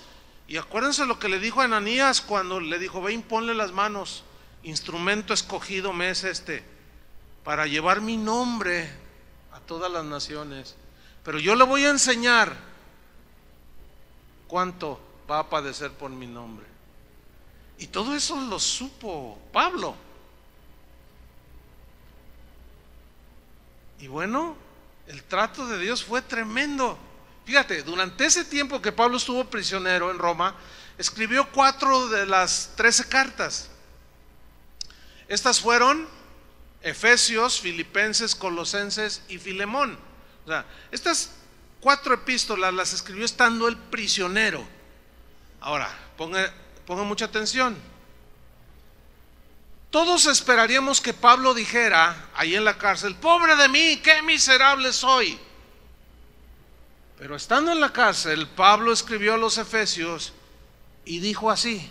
Y acuérdense lo que le dijo a Ananías cuando le dijo, ve y ponle las manos, instrumento escogido me es este, para llevar mi nombre a todas las naciones. Pero yo le voy a enseñar cuánto va a padecer por mi nombre. Y todo eso lo supo Pablo. Y bueno, el trato de Dios fue tremendo. Fíjate, durante ese tiempo que Pablo estuvo prisionero en Roma, escribió 4 de las 13 cartas. Estas fueron Efesios, Filipenses, Colosenses y Filemón. O sea, estas 4 epístolas las escribió estando él prisionero. Ahora, ponga mucha atención. Todos esperaríamos que Pablo dijera ahí en la cárcel, pobre de mí, qué miserable soy. Pero estando en la cárcel, Pablo escribió a los Efesios y dijo así,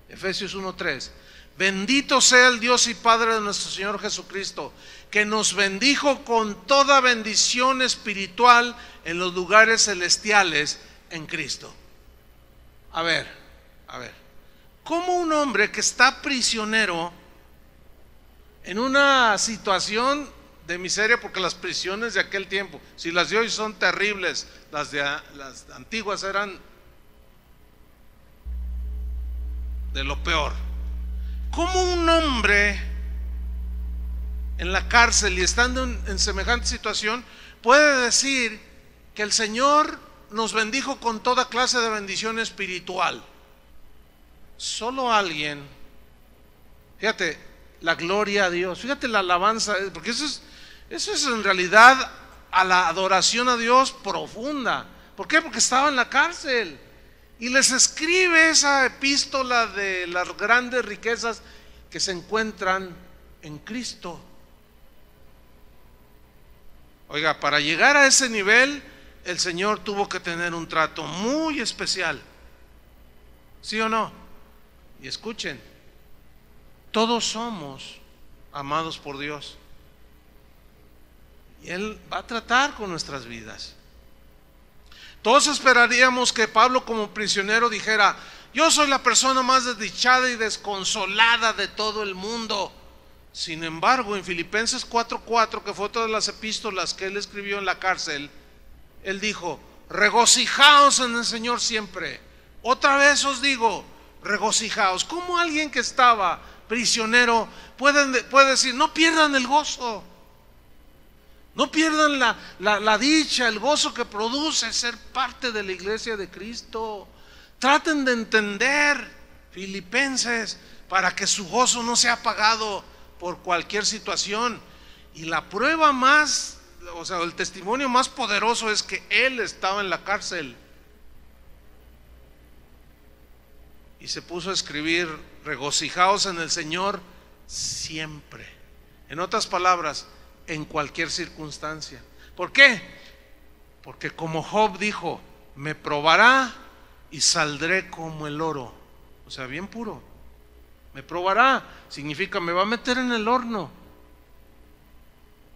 Efesios 1:3, bendito sea el Dios y Padre de nuestro Señor Jesucristo, que nos bendijo con toda bendición espiritual en los lugares celestiales en Cristo. A ver, ¿cómo un hombre que está prisionero en una situación de miseria? Porque las prisiones de aquel tiempo, si las de hoy son terribles, las antiguas eran de lo peor. ¿Cómo un hombre en la cárcel y estando en semejante situación puede decir que el Señor nos bendijo con toda clase de bendición espiritual? Solo alguien, fíjate, la gloria a Dios, fíjate la alabanza, porque eso es en realidad a la adoración a Dios profunda. ¿Por qué? Porque estaba en la cárcel y les escribe esa epístola de las grandes riquezas que se encuentran en Cristo. Oiga, para llegar a ese nivel el Señor tuvo que tener un trato muy especial. ¿Sí o no? Y escuchen, todos somos amados por Dios. Y Él va a tratar con nuestras vidas. Todos esperaríamos que Pablo como prisionero dijera: yo soy la persona más desdichada y desconsolada de todo el mundo. Sin embargo, en Filipenses 4:4, que fue otra de las epístolas que él escribió en la cárcel, él dijo: regocijaos en el Señor siempre. Otra vez os digo, regocijaos. ¿Cómo alguien que estaba prisionero puede decir: no pierdan el gozo? No pierdan la dicha, el gozo que produce ser parte de la iglesia de Cristo. Traten de entender, filipenses, para que su gozo no sea apagado por cualquier situación. Y la prueba más, o sea, el testimonio más poderoso es que él estaba en la cárcel y se puso a escribir: regocijaos en el Señor siempre. En otras palabras, en cualquier circunstancia. ¿Por qué? Porque como Job dijo: me probará y saldré como el oro. O sea, bien puro. Me probará significa me va a meter en el horno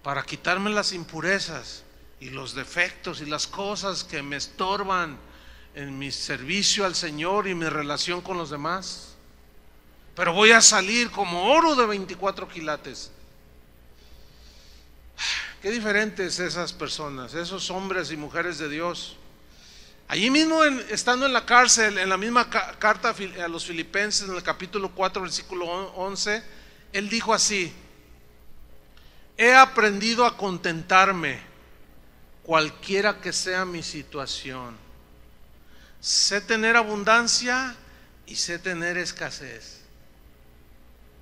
para quitarme las impurezas y los defectos y las cosas que me estorban en mi servicio al Señor y mi relación con los demás. Pero voy a salir como oro de 24 quilates. Qué diferentes esas personas, esos hombres y mujeres de Dios. Allí mismo, estando en la cárcel, en la misma carta a los Filipenses, en el capítulo 4, versículo 11, él dijo así: he aprendido a contentarme cualquiera que sea mi situación. Sé tener abundancia y sé tener escasez.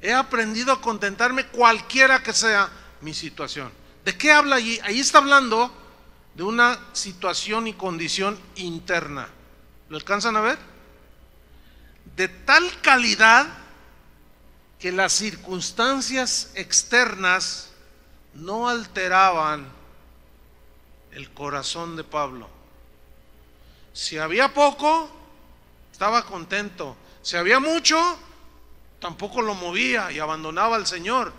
He aprendido a contentarme cualquiera que sea mi situación. ¿De qué habla allí? Ahí está hablando de una situación y condición interna. ¿Lo alcanzan a ver? De tal calidad que las circunstancias externas no alteraban el corazón de Pablo. Si había poco, estaba contento. Si había mucho, tampoco lo movía y abandonaba al Señor.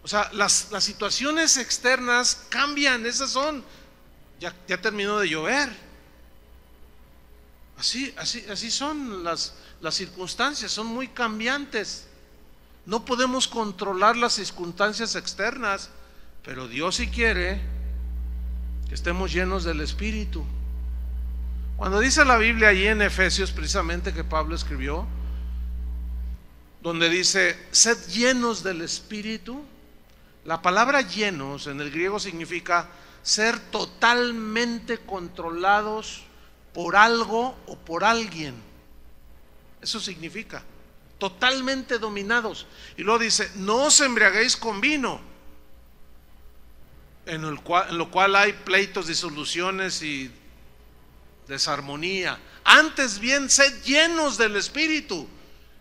O sea, las situaciones externas cambian. Esas son: ya terminó de llover. Así son las circunstancias, son muy cambiantes. No podemos controlar las circunstancias externas, pero Dios sí quiere que estemos llenos del Espíritu. Cuando dice la Biblia allí en Efesios, precisamente, que Pablo escribió, donde dice: sed llenos del Espíritu, la palabra llenos en el griego significa ser totalmente controlados por algo o por alguien. Eso significa totalmente dominados. Y luego dice: no os embriaguéis con vino, en lo cual hay pleitos, disoluciones y desarmonía. Antes bien, sed llenos del Espíritu.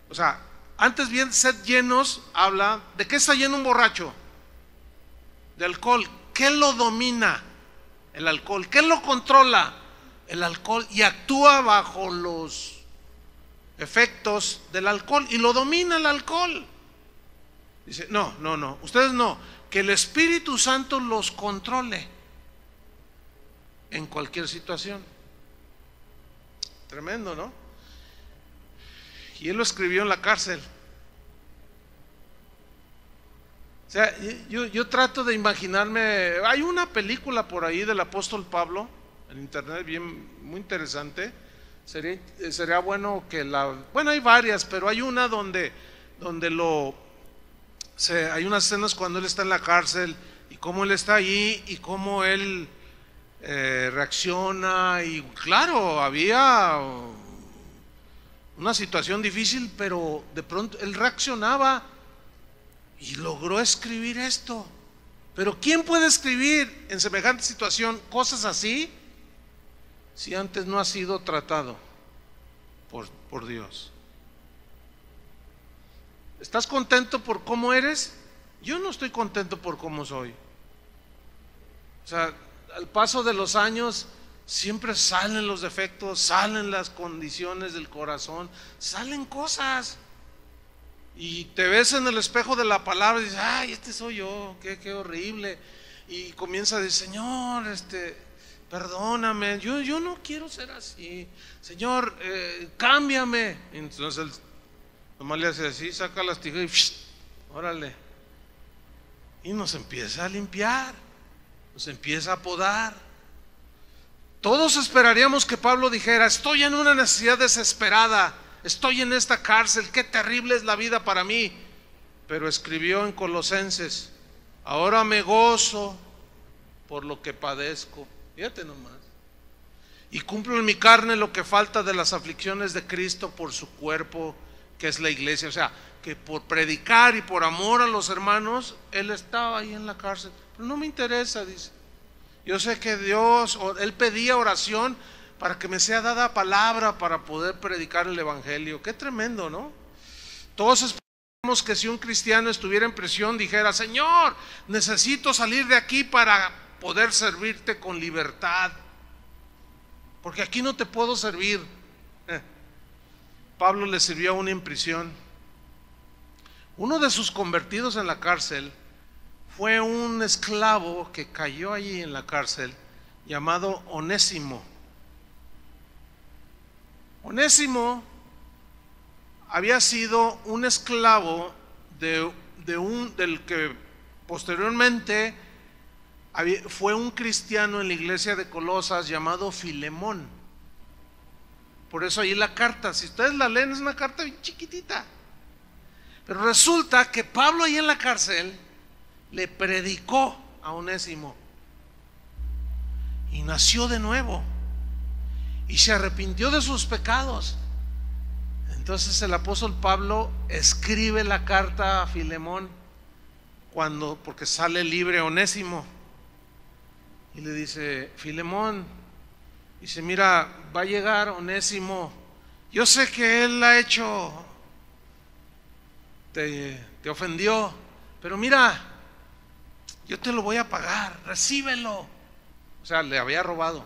O sea, antes bien, sed llenos, habla de qué está lleno un borracho: de alcohol. ¿Qué lo domina? El alcohol. ¿Qué lo controla? El alcohol. Y actúa bajo los efectos del alcohol y lo domina el alcohol. Dice: no, ustedes no, que el Espíritu Santo los controle en cualquier situación. Tremendo, ¿no? Y él lo escribió en la cárcel. O sea, yo trato de imaginarme. Hay una película por ahí del apóstol Pablo en internet, muy interesante. Sería bueno que bueno, hay varias, pero hay una donde hay unas escenas cuando él está en la cárcel y cómo él está allí y cómo él reacciona. Y claro, había una situación difícil, pero de pronto él reaccionaba y logró escribir esto. Pero ¿quién puede escribir en semejante situación cosas así si antes no ha sido tratado por Dios? ¿Estás contento por cómo eres? Yo no estoy contento por cómo soy. O sea, al paso de los años siempre salen los defectos, salen las condiciones del corazón, salen cosas. Y te ves en el espejo de la palabra y dices, ay, este soy yo, qué horrible. Y comienza a decir, Señor, perdóname, yo no quiero ser así. Señor, cámbiame. Entonces él nomás le hace así, saca las tijeras y órale. Y nos empieza a limpiar, nos empieza a podar. Todos esperaríamos que Pablo dijera, estoy en una necesidad desesperada, estoy en esta cárcel, qué terrible es la vida para mí. Pero escribió en Colosenses, ahora me gozo por lo que padezco. Fíjate nomás. Y cumplo en mi carne lo que falta de las aflicciones de Cristo por su cuerpo, que es la iglesia. O sea, que por predicar y por amor a los hermanos, él estaba ahí en la cárcel. Pero no me interesa, dice. Yo sé que Dios, él pedía oración para que me sea dada palabra para poder predicar el evangelio. Qué tremendo, ¿no? Todos esperamos que si un cristiano estuviera en prisión dijera, Señor, necesito salir de aquí para poder servirte con libertad, porque aquí no te puedo servir. Pablo le sirvió a uno en prisión. Uno de sus convertidos en la cárcel fue un esclavo que cayó allí en la cárcel llamado Onésimo. Onésimo había sido un esclavo del que posteriormente fue un cristiano en la iglesia de Colosas llamado Filemón. Por eso ahí la carta, si ustedes la leen, es una carta bien chiquitita. Pero resulta que Pablo ahí en la cárcel le predicó a Onésimo y nació de nuevo y se arrepintió de sus pecados. Entonces el apóstol Pablo escribe la carta a Filemón porque sale libre Onésimo y le dice, Filemón, dice, mira, va a llegar Onésimo, yo sé que él ha hecho, te ofendió, pero mira, yo te lo voy a pagar, recíbelo. O sea, le había robado.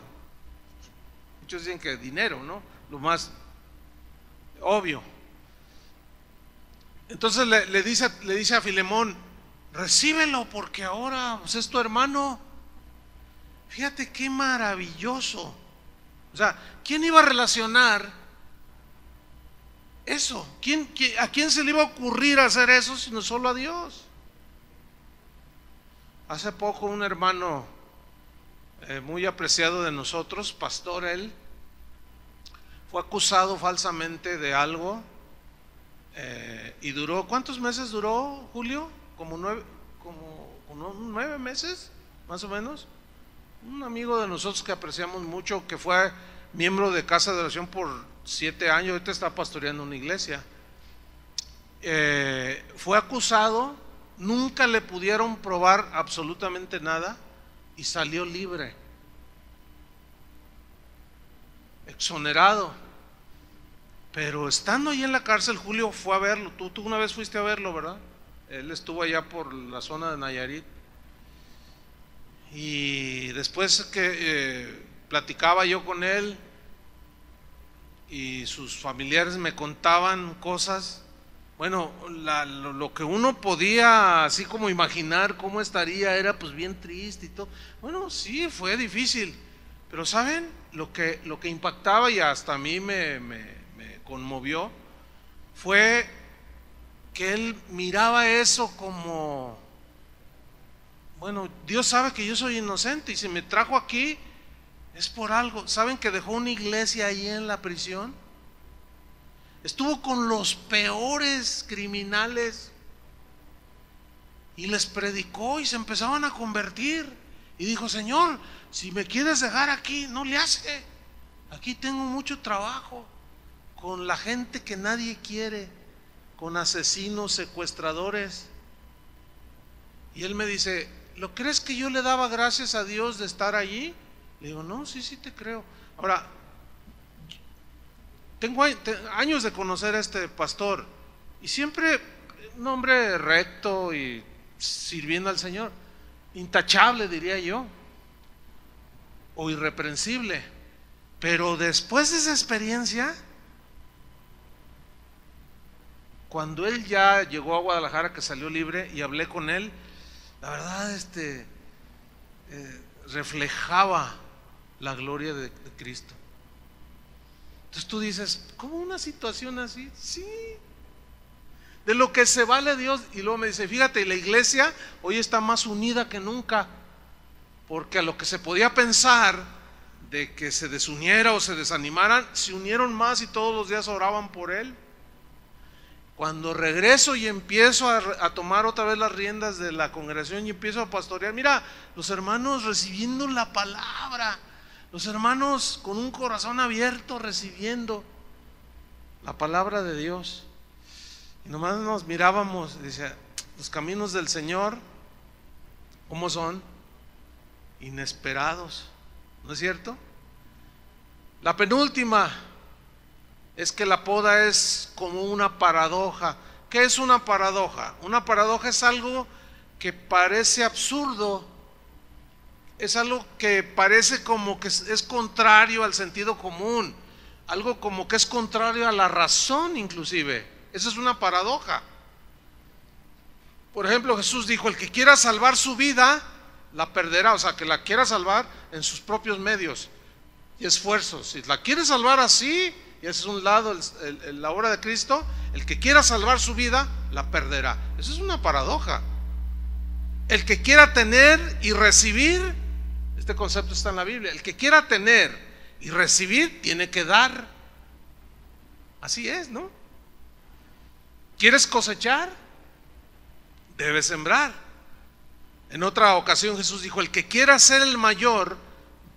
Muchos dicen que dinero, ¿no? Lo más obvio. Entonces le dice a Filemón, recíbelo porque ahora pues, es tu hermano. Fíjate qué maravilloso. O sea, ¿quién iba a relacionar eso? ¿A quién se le iba a ocurrir hacer eso sino solo a Dios? Hace poco un hermano muy apreciado de nosotros, pastor él, fue acusado falsamente de algo y duró, ¿cuántos meses duró, Julio? Como 9 meses, más o menos. Un amigo de nosotros que apreciamos mucho, que fue miembro de Casa de Oración por 7 años, ahorita está pastoreando una iglesia, fue acusado. Nunca le pudieron probar absolutamente nada y salió libre, exonerado. Pero estando ahí en la cárcel, Julio fue a verlo. Tú una vez fuiste a verlo, ¿verdad? Él estuvo allá por la zona de Nayarit. Y después que platicaba yo con él y sus familiares me contaban cosas. Bueno, lo que uno podía así como imaginar cómo estaría era pues bien triste y todo. Bueno, sí, fue difícil, pero ¿saben? Lo que impactaba y hasta a mí me conmovió fue que él miraba eso como, bueno, Dios sabe que yo soy inocente y si me trajo aquí es por algo. ¿Saben que dejó una iglesia ahí en la prisión? Estuvo con los peores criminales y les predicó y se empezaban a convertir. Y dijo, Señor, si me quieres dejar aquí, no le hace. Aquí tengo mucho trabajo con la gente que nadie quiere, con asesinos, secuestradores. Y él me dice, ¿lo crees que yo le daba gracias a Dios de estar allí? Le digo, no, sí te creo. Ahora, tengo años de conocer a este pastor y siempre un hombre recto y sirviendo al Señor, intachable diría yo. o irreprensible. Pero después de esa experiencia, cuando él ya llegó a Guadalajara, que salió libre, y hablé con él, la verdad reflejaba la gloria de Cristo. Entonces tú dices, ¿cómo una situación así? Sí, de lo que se vale Dios. Y luego me dice, fíjate, la iglesia hoy está más unida que nunca, porque a lo que se podía pensar de que se desuniera o se desanimaran, se unieron más y todos los días oraban por él. Cuando regreso y empiezo a tomar otra vez las riendas de la congregación y empiezo a pastorear, mira, los hermanos recibiendo la palabra, los hermanos con un corazón abierto recibiendo la palabra de Dios. Y nomás nos mirábamos y decía, los caminos del Señor, ¿cómo son? Inesperados, ¿no es cierto? La penúltima es que la poda es como una paradoja. ¿Qué es una paradoja? Una paradoja es algo que parece absurdo, es algo que parece como que es contrario al sentido común, algo como que es contrario a la razón inclusive. Esa es una paradoja. Por ejemplo, Jesús dijo, el que quiera salvar su vida, la perderá. O sea, que la quiera salvar en sus propios medios y esfuerzos. Si la quiere salvar así, y ese es un lado, la obra de Cristo, el que quiera salvar su vida, la perderá. Eso es una paradoja. El que quiera tener y recibir, este concepto está en la Biblia, el que quiera tener y recibir, tiene que dar. Así es, ¿no? ¿Quieres cosechar? Debes sembrar. En otra ocasión Jesús dijo, el que quiera ser el mayor,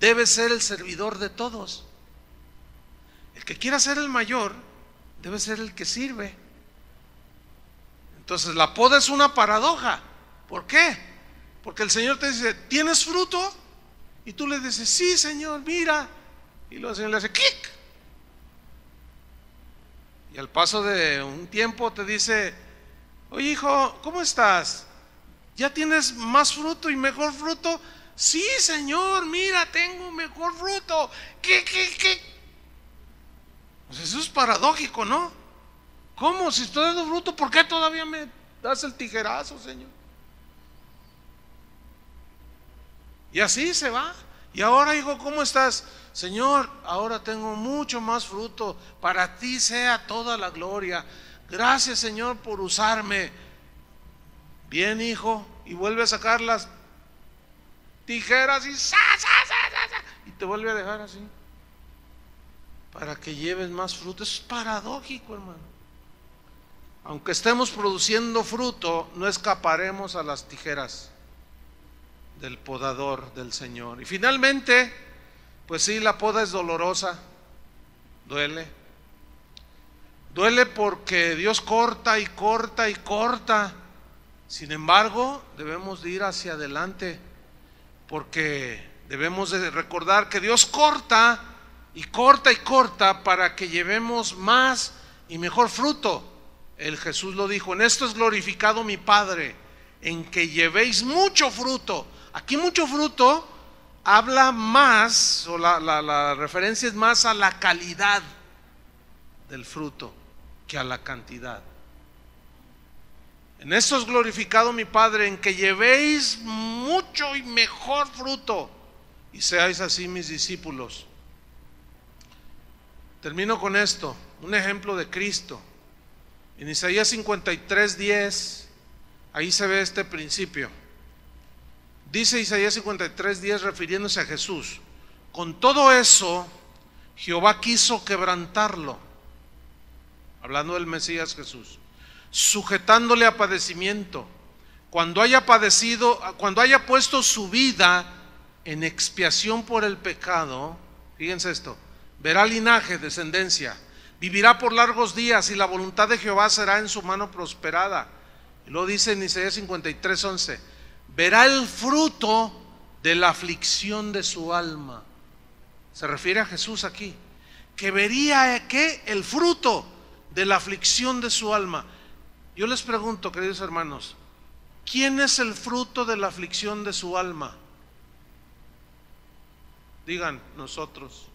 debe ser el servidor de todos. El que quiera ser el mayor debe ser el que sirve. Entonces la poda es una paradoja. ¿Por qué? Porque el Señor te dice, ¿tienes fruto? Y tú le dices, sí, Señor, mira. Y luego el Señor le hace ¡clic! Y al paso de un tiempo te dice, oye hijo, ¿cómo estás? ¿Ya tienes más fruto y mejor fruto? Sí, Señor, mira, tengo mejor fruto. ¿Qué? Pues eso es paradójico, ¿no? ¿Cómo? Si estoy dando fruto, ¿por qué todavía me das el tijerazo, Señor? Y así se va. Y ahora, hijo, ¿cómo estás? Señor, ahora tengo mucho más fruto. Para ti sea toda la gloria. Gracias, Señor, por usarme. Bien, hijo. Y vuelve a sacar las tijeras y y te vuelve a dejar así, para que lleves más fruto. Eso es paradójico, hermano. Aunque estemos produciendo fruto, no escaparemos a las tijeras del podador del Señor. Y finalmente, pues sí, la poda es dolorosa, duele porque Dios corta y corta y corta. Sin embargo, debemos de ir hacia adelante, porque debemos de recordar que Dios corta y corta y corta para que llevemos más y mejor fruto. El Jesús lo dijo, en esto es glorificado mi Padre, en que llevéis mucho fruto. Aquí mucho fruto habla más, o la referencia es más a la calidad del fruto que a la cantidad. En esto es glorificado mi Padre, en que llevéis mucho y mejor fruto y seáis así mis discípulos. Termino con esto, un ejemplo de Cristo. En Isaías 53:10, ahí se ve este principio. Dice Isaías 53:10, refiriéndose a Jesús, con todo eso Jehová quiso quebrantarlo, hablando del Mesías Jesús, sujetándole a padecimiento, cuando haya padecido, cuando haya puesto su vida en expiación por el pecado. Fíjense esto, verá linaje, descendencia, vivirá por largos días, y la voluntad de Jehová será en su mano prosperada. Y lo dice en Isaías 53:11, verá el fruto de la aflicción de su alma. Se refiere a Jesús aquí, que vería ¿qué? El fruto de la aflicción de su alma. Yo les pregunto, queridos hermanos, ¿quién es el fruto de la aflicción de su alma? Digan nosotros.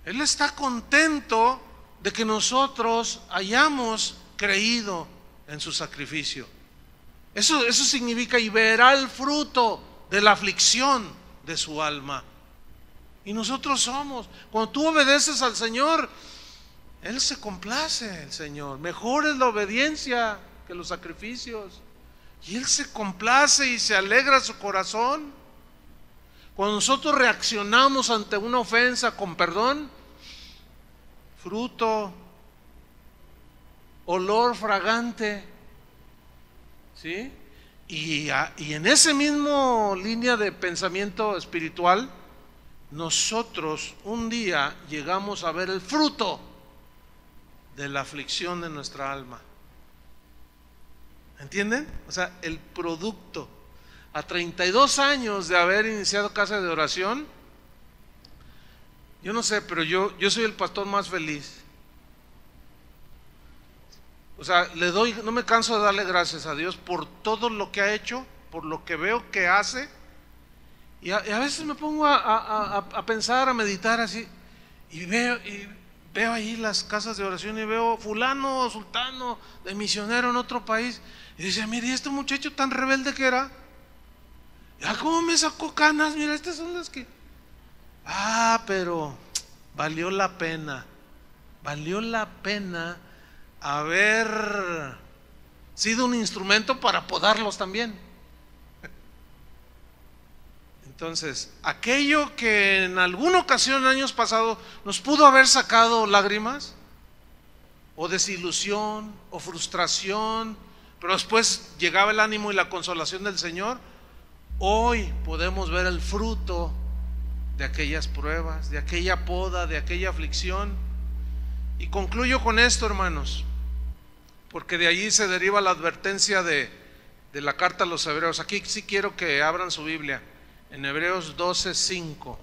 Él está contento de que nosotros hayamos creído en su sacrificio. Eso significa, y verá el fruto de la aflicción de su alma. Y nosotros somos, cuando tú obedeces al Señor, Él se complace, el Señor. Mejor es la obediencia que los sacrificios. Y Él se complace y se alegra su corazón. Cuando nosotros reaccionamos ante una ofensa con perdón, fruto, olor fragante, ¿sí? Y en ese mismo línea de pensamiento espiritual, nosotros un día llegamos a ver el fruto de la aflicción de nuestra alma. ¿Entienden? O sea, el producto. A 32 años de haber iniciado Casa de Oración, yo no sé, pero yo soy el pastor más feliz. O sea, no me canso de darle gracias a Dios por todo lo que ha hecho, por lo que veo que hace. Y a veces me pongo a pensar, a meditar así, y veo ahí las casas de oración y veo fulano, sultano, de misionero en otro país. Y dice, mire, ¿y este muchacho tan rebelde que era? ¿Ya cómo me sacó canas? Mira, estas son las que... pero valió la pena haber sido un instrumento para podarlos también. Entonces, aquello que en alguna ocasión en años pasados nos pudo haber sacado lágrimas, o desilusión, o frustración, pero después llegaba el ánimo y la consolación del Señor, hoy podemos ver el fruto de aquellas pruebas, de aquella poda, de aquella aflicción. Y concluyo con esto, hermanos, porque de allí se deriva la advertencia de la carta a los Hebreos. Aquí sí quiero que abran su Biblia, en Hebreos 12:5.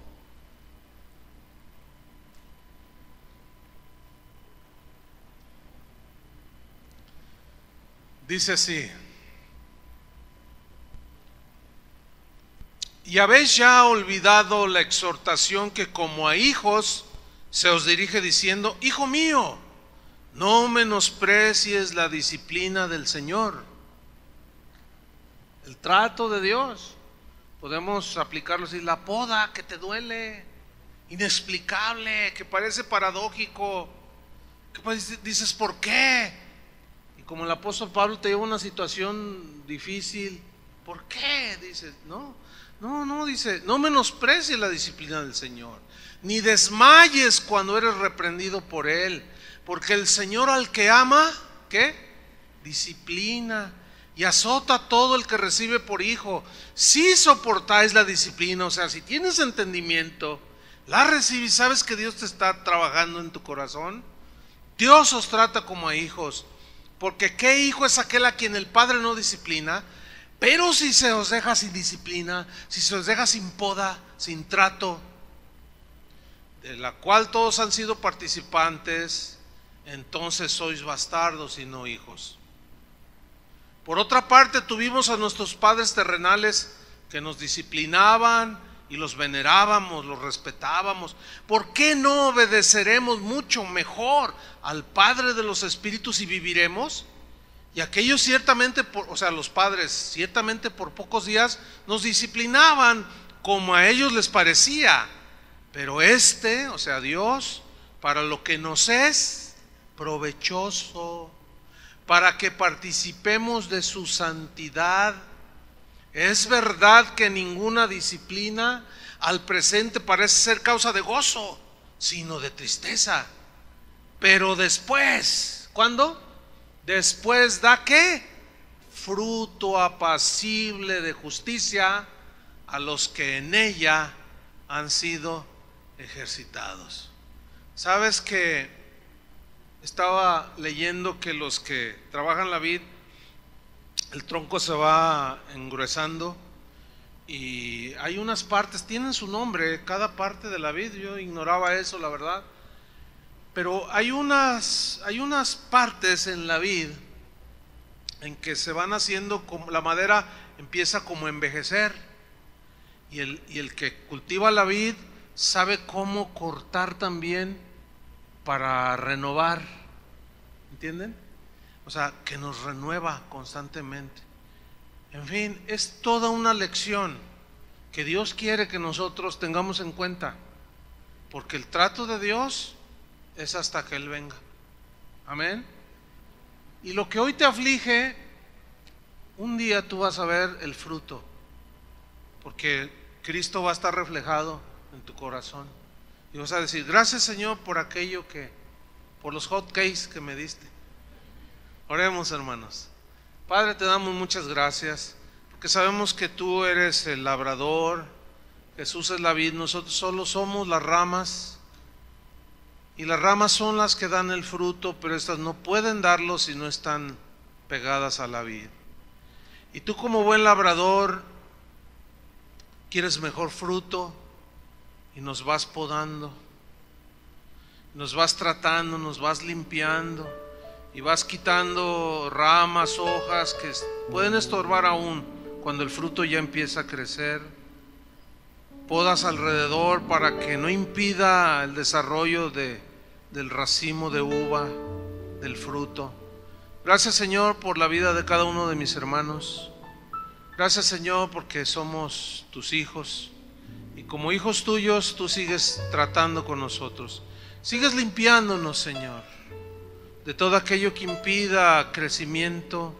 Dice así: y habéis ya olvidado la exhortación que como a hijos se os dirige diciendo, hijo mío, no menosprecies la disciplina del Señor. El trato de Dios, podemos aplicarlo así, la poda que te duele, inexplicable, que parece paradójico, que dices, ¿por qué? Y como el apóstol Pablo te lleva a una situación difícil, ¿por qué? Dices, no, dice, no menosprecies la disciplina del Señor, ni desmayes cuando eres reprendido por Él, porque el Señor al que ama, ¿qué? Disciplina y azota a todo el que recibe por hijo. Si soportáis la disciplina, o sea, si tienes entendimiento, la recibes, sabes que Dios te está trabajando en tu corazón. Dios os trata como a hijos, porque ¿qué hijo es aquel a quien el Padre no disciplina? Pero si se os deja sin disciplina, si se os deja sin poda, sin trato, de la cual todos han sido participantes, entonces sois bastardos y no hijos. Por otra parte, tuvimos a nuestros padres terrenales que nos disciplinaban y los venerábamos, los respetábamos. ¿Por qué no obedeceremos mucho mejor al Padre de los Espíritus y viviremos? Y aquellos ciertamente, los padres ciertamente por pocos días nos disciplinaban como a ellos les parecía, pero Dios, para lo que nos es provechoso, para que participemos de su santidad. Es verdad que ninguna disciplina al presente parece ser causa de gozo, sino de tristeza, pero después, ¿cuándo? Después da ¿qué? Fruto apacible de justicia a los que en ella han sido ejercitados. ¿Sabes que estaba leyendo que los que trabajan la vid, el tronco se va engruesando y hay unas partes, tienen su nombre, cada parte de la vid? Yo ignoraba eso, la verdad. Pero hay unas partes en la vid en que se van haciendo, como la madera empieza como a envejecer, Y el que cultiva la vid sabe cómo cortar también para renovar. ¿Entienden? O sea, que nos renueva constantemente. En fin, es toda una lección que Dios quiere que nosotros tengamos en cuenta, porque el trato de Dios es hasta que Él venga. Amén. Y lo que hoy te aflige, un día tú vas a ver el fruto, porque Cristo va a estar reflejado en tu corazón y vas a decir: gracias, Señor, por aquello por los hot cakes que me diste. Oremos, hermanos. Padre, te damos muchas gracias, porque sabemos que tú eres el labrador, Jesús es la vid, nosotros solo somos las ramas, y las ramas son las que dan el fruto, pero estas no pueden darlo si no están pegadas a la vid. Y tú, como buen labrador, quieres mejor fruto y nos vas podando, nos vas tratando, nos vas limpiando y vas quitando ramas, hojas que pueden estorbar aún cuando el fruto ya empieza a crecer. Podas alrededor para que no impida el desarrollo del racimo de uva, del fruto. Gracias, Señor, por la vida de cada uno de mis hermanos. Gracias, Señor, porque somos tus hijos, y como hijos tuyos tú sigues tratando con nosotros, sigues limpiándonos, Señor, de todo aquello que impida crecimiento,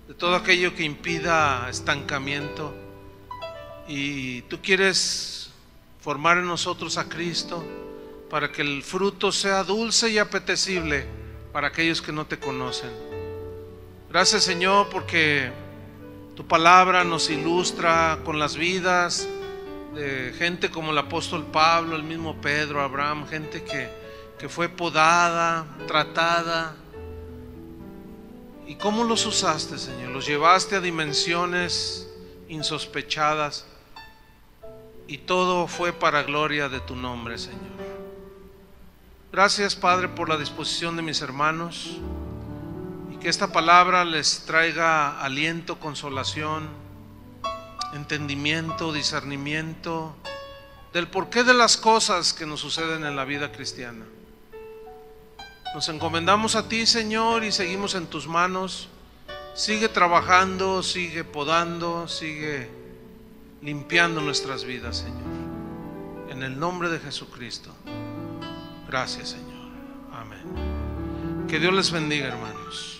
de todo aquello que impida estancamiento. Y tú quieres formar en nosotros a Cristo para que el fruto sea dulce y apetecible para aquellos que no te conocen. Gracias, Señor, porque tu palabra nos ilustra con las vidas de gente como el apóstol Pablo, el mismo Pedro, Abraham, gente que fue podada, tratada. ¿Y cómo los usaste, Señor? Los llevaste a dimensiones insospechadas, y todo fue para gloria de tu nombre, Señor. Gracias, Padre, por la disposición de mis hermanos, y que esta palabra les traiga aliento, consolación, entendimiento, discernimiento del porqué de las cosas que nos suceden en la vida cristiana. Nos encomendamos a ti, Señor, y seguimos en tus manos. Sigue trabajando, sigue podando, sigue limpiando nuestras vidas, Señor. En el nombre de Jesucristo. Gracias, Señor. Amén. Que Dios les bendiga, hermanos.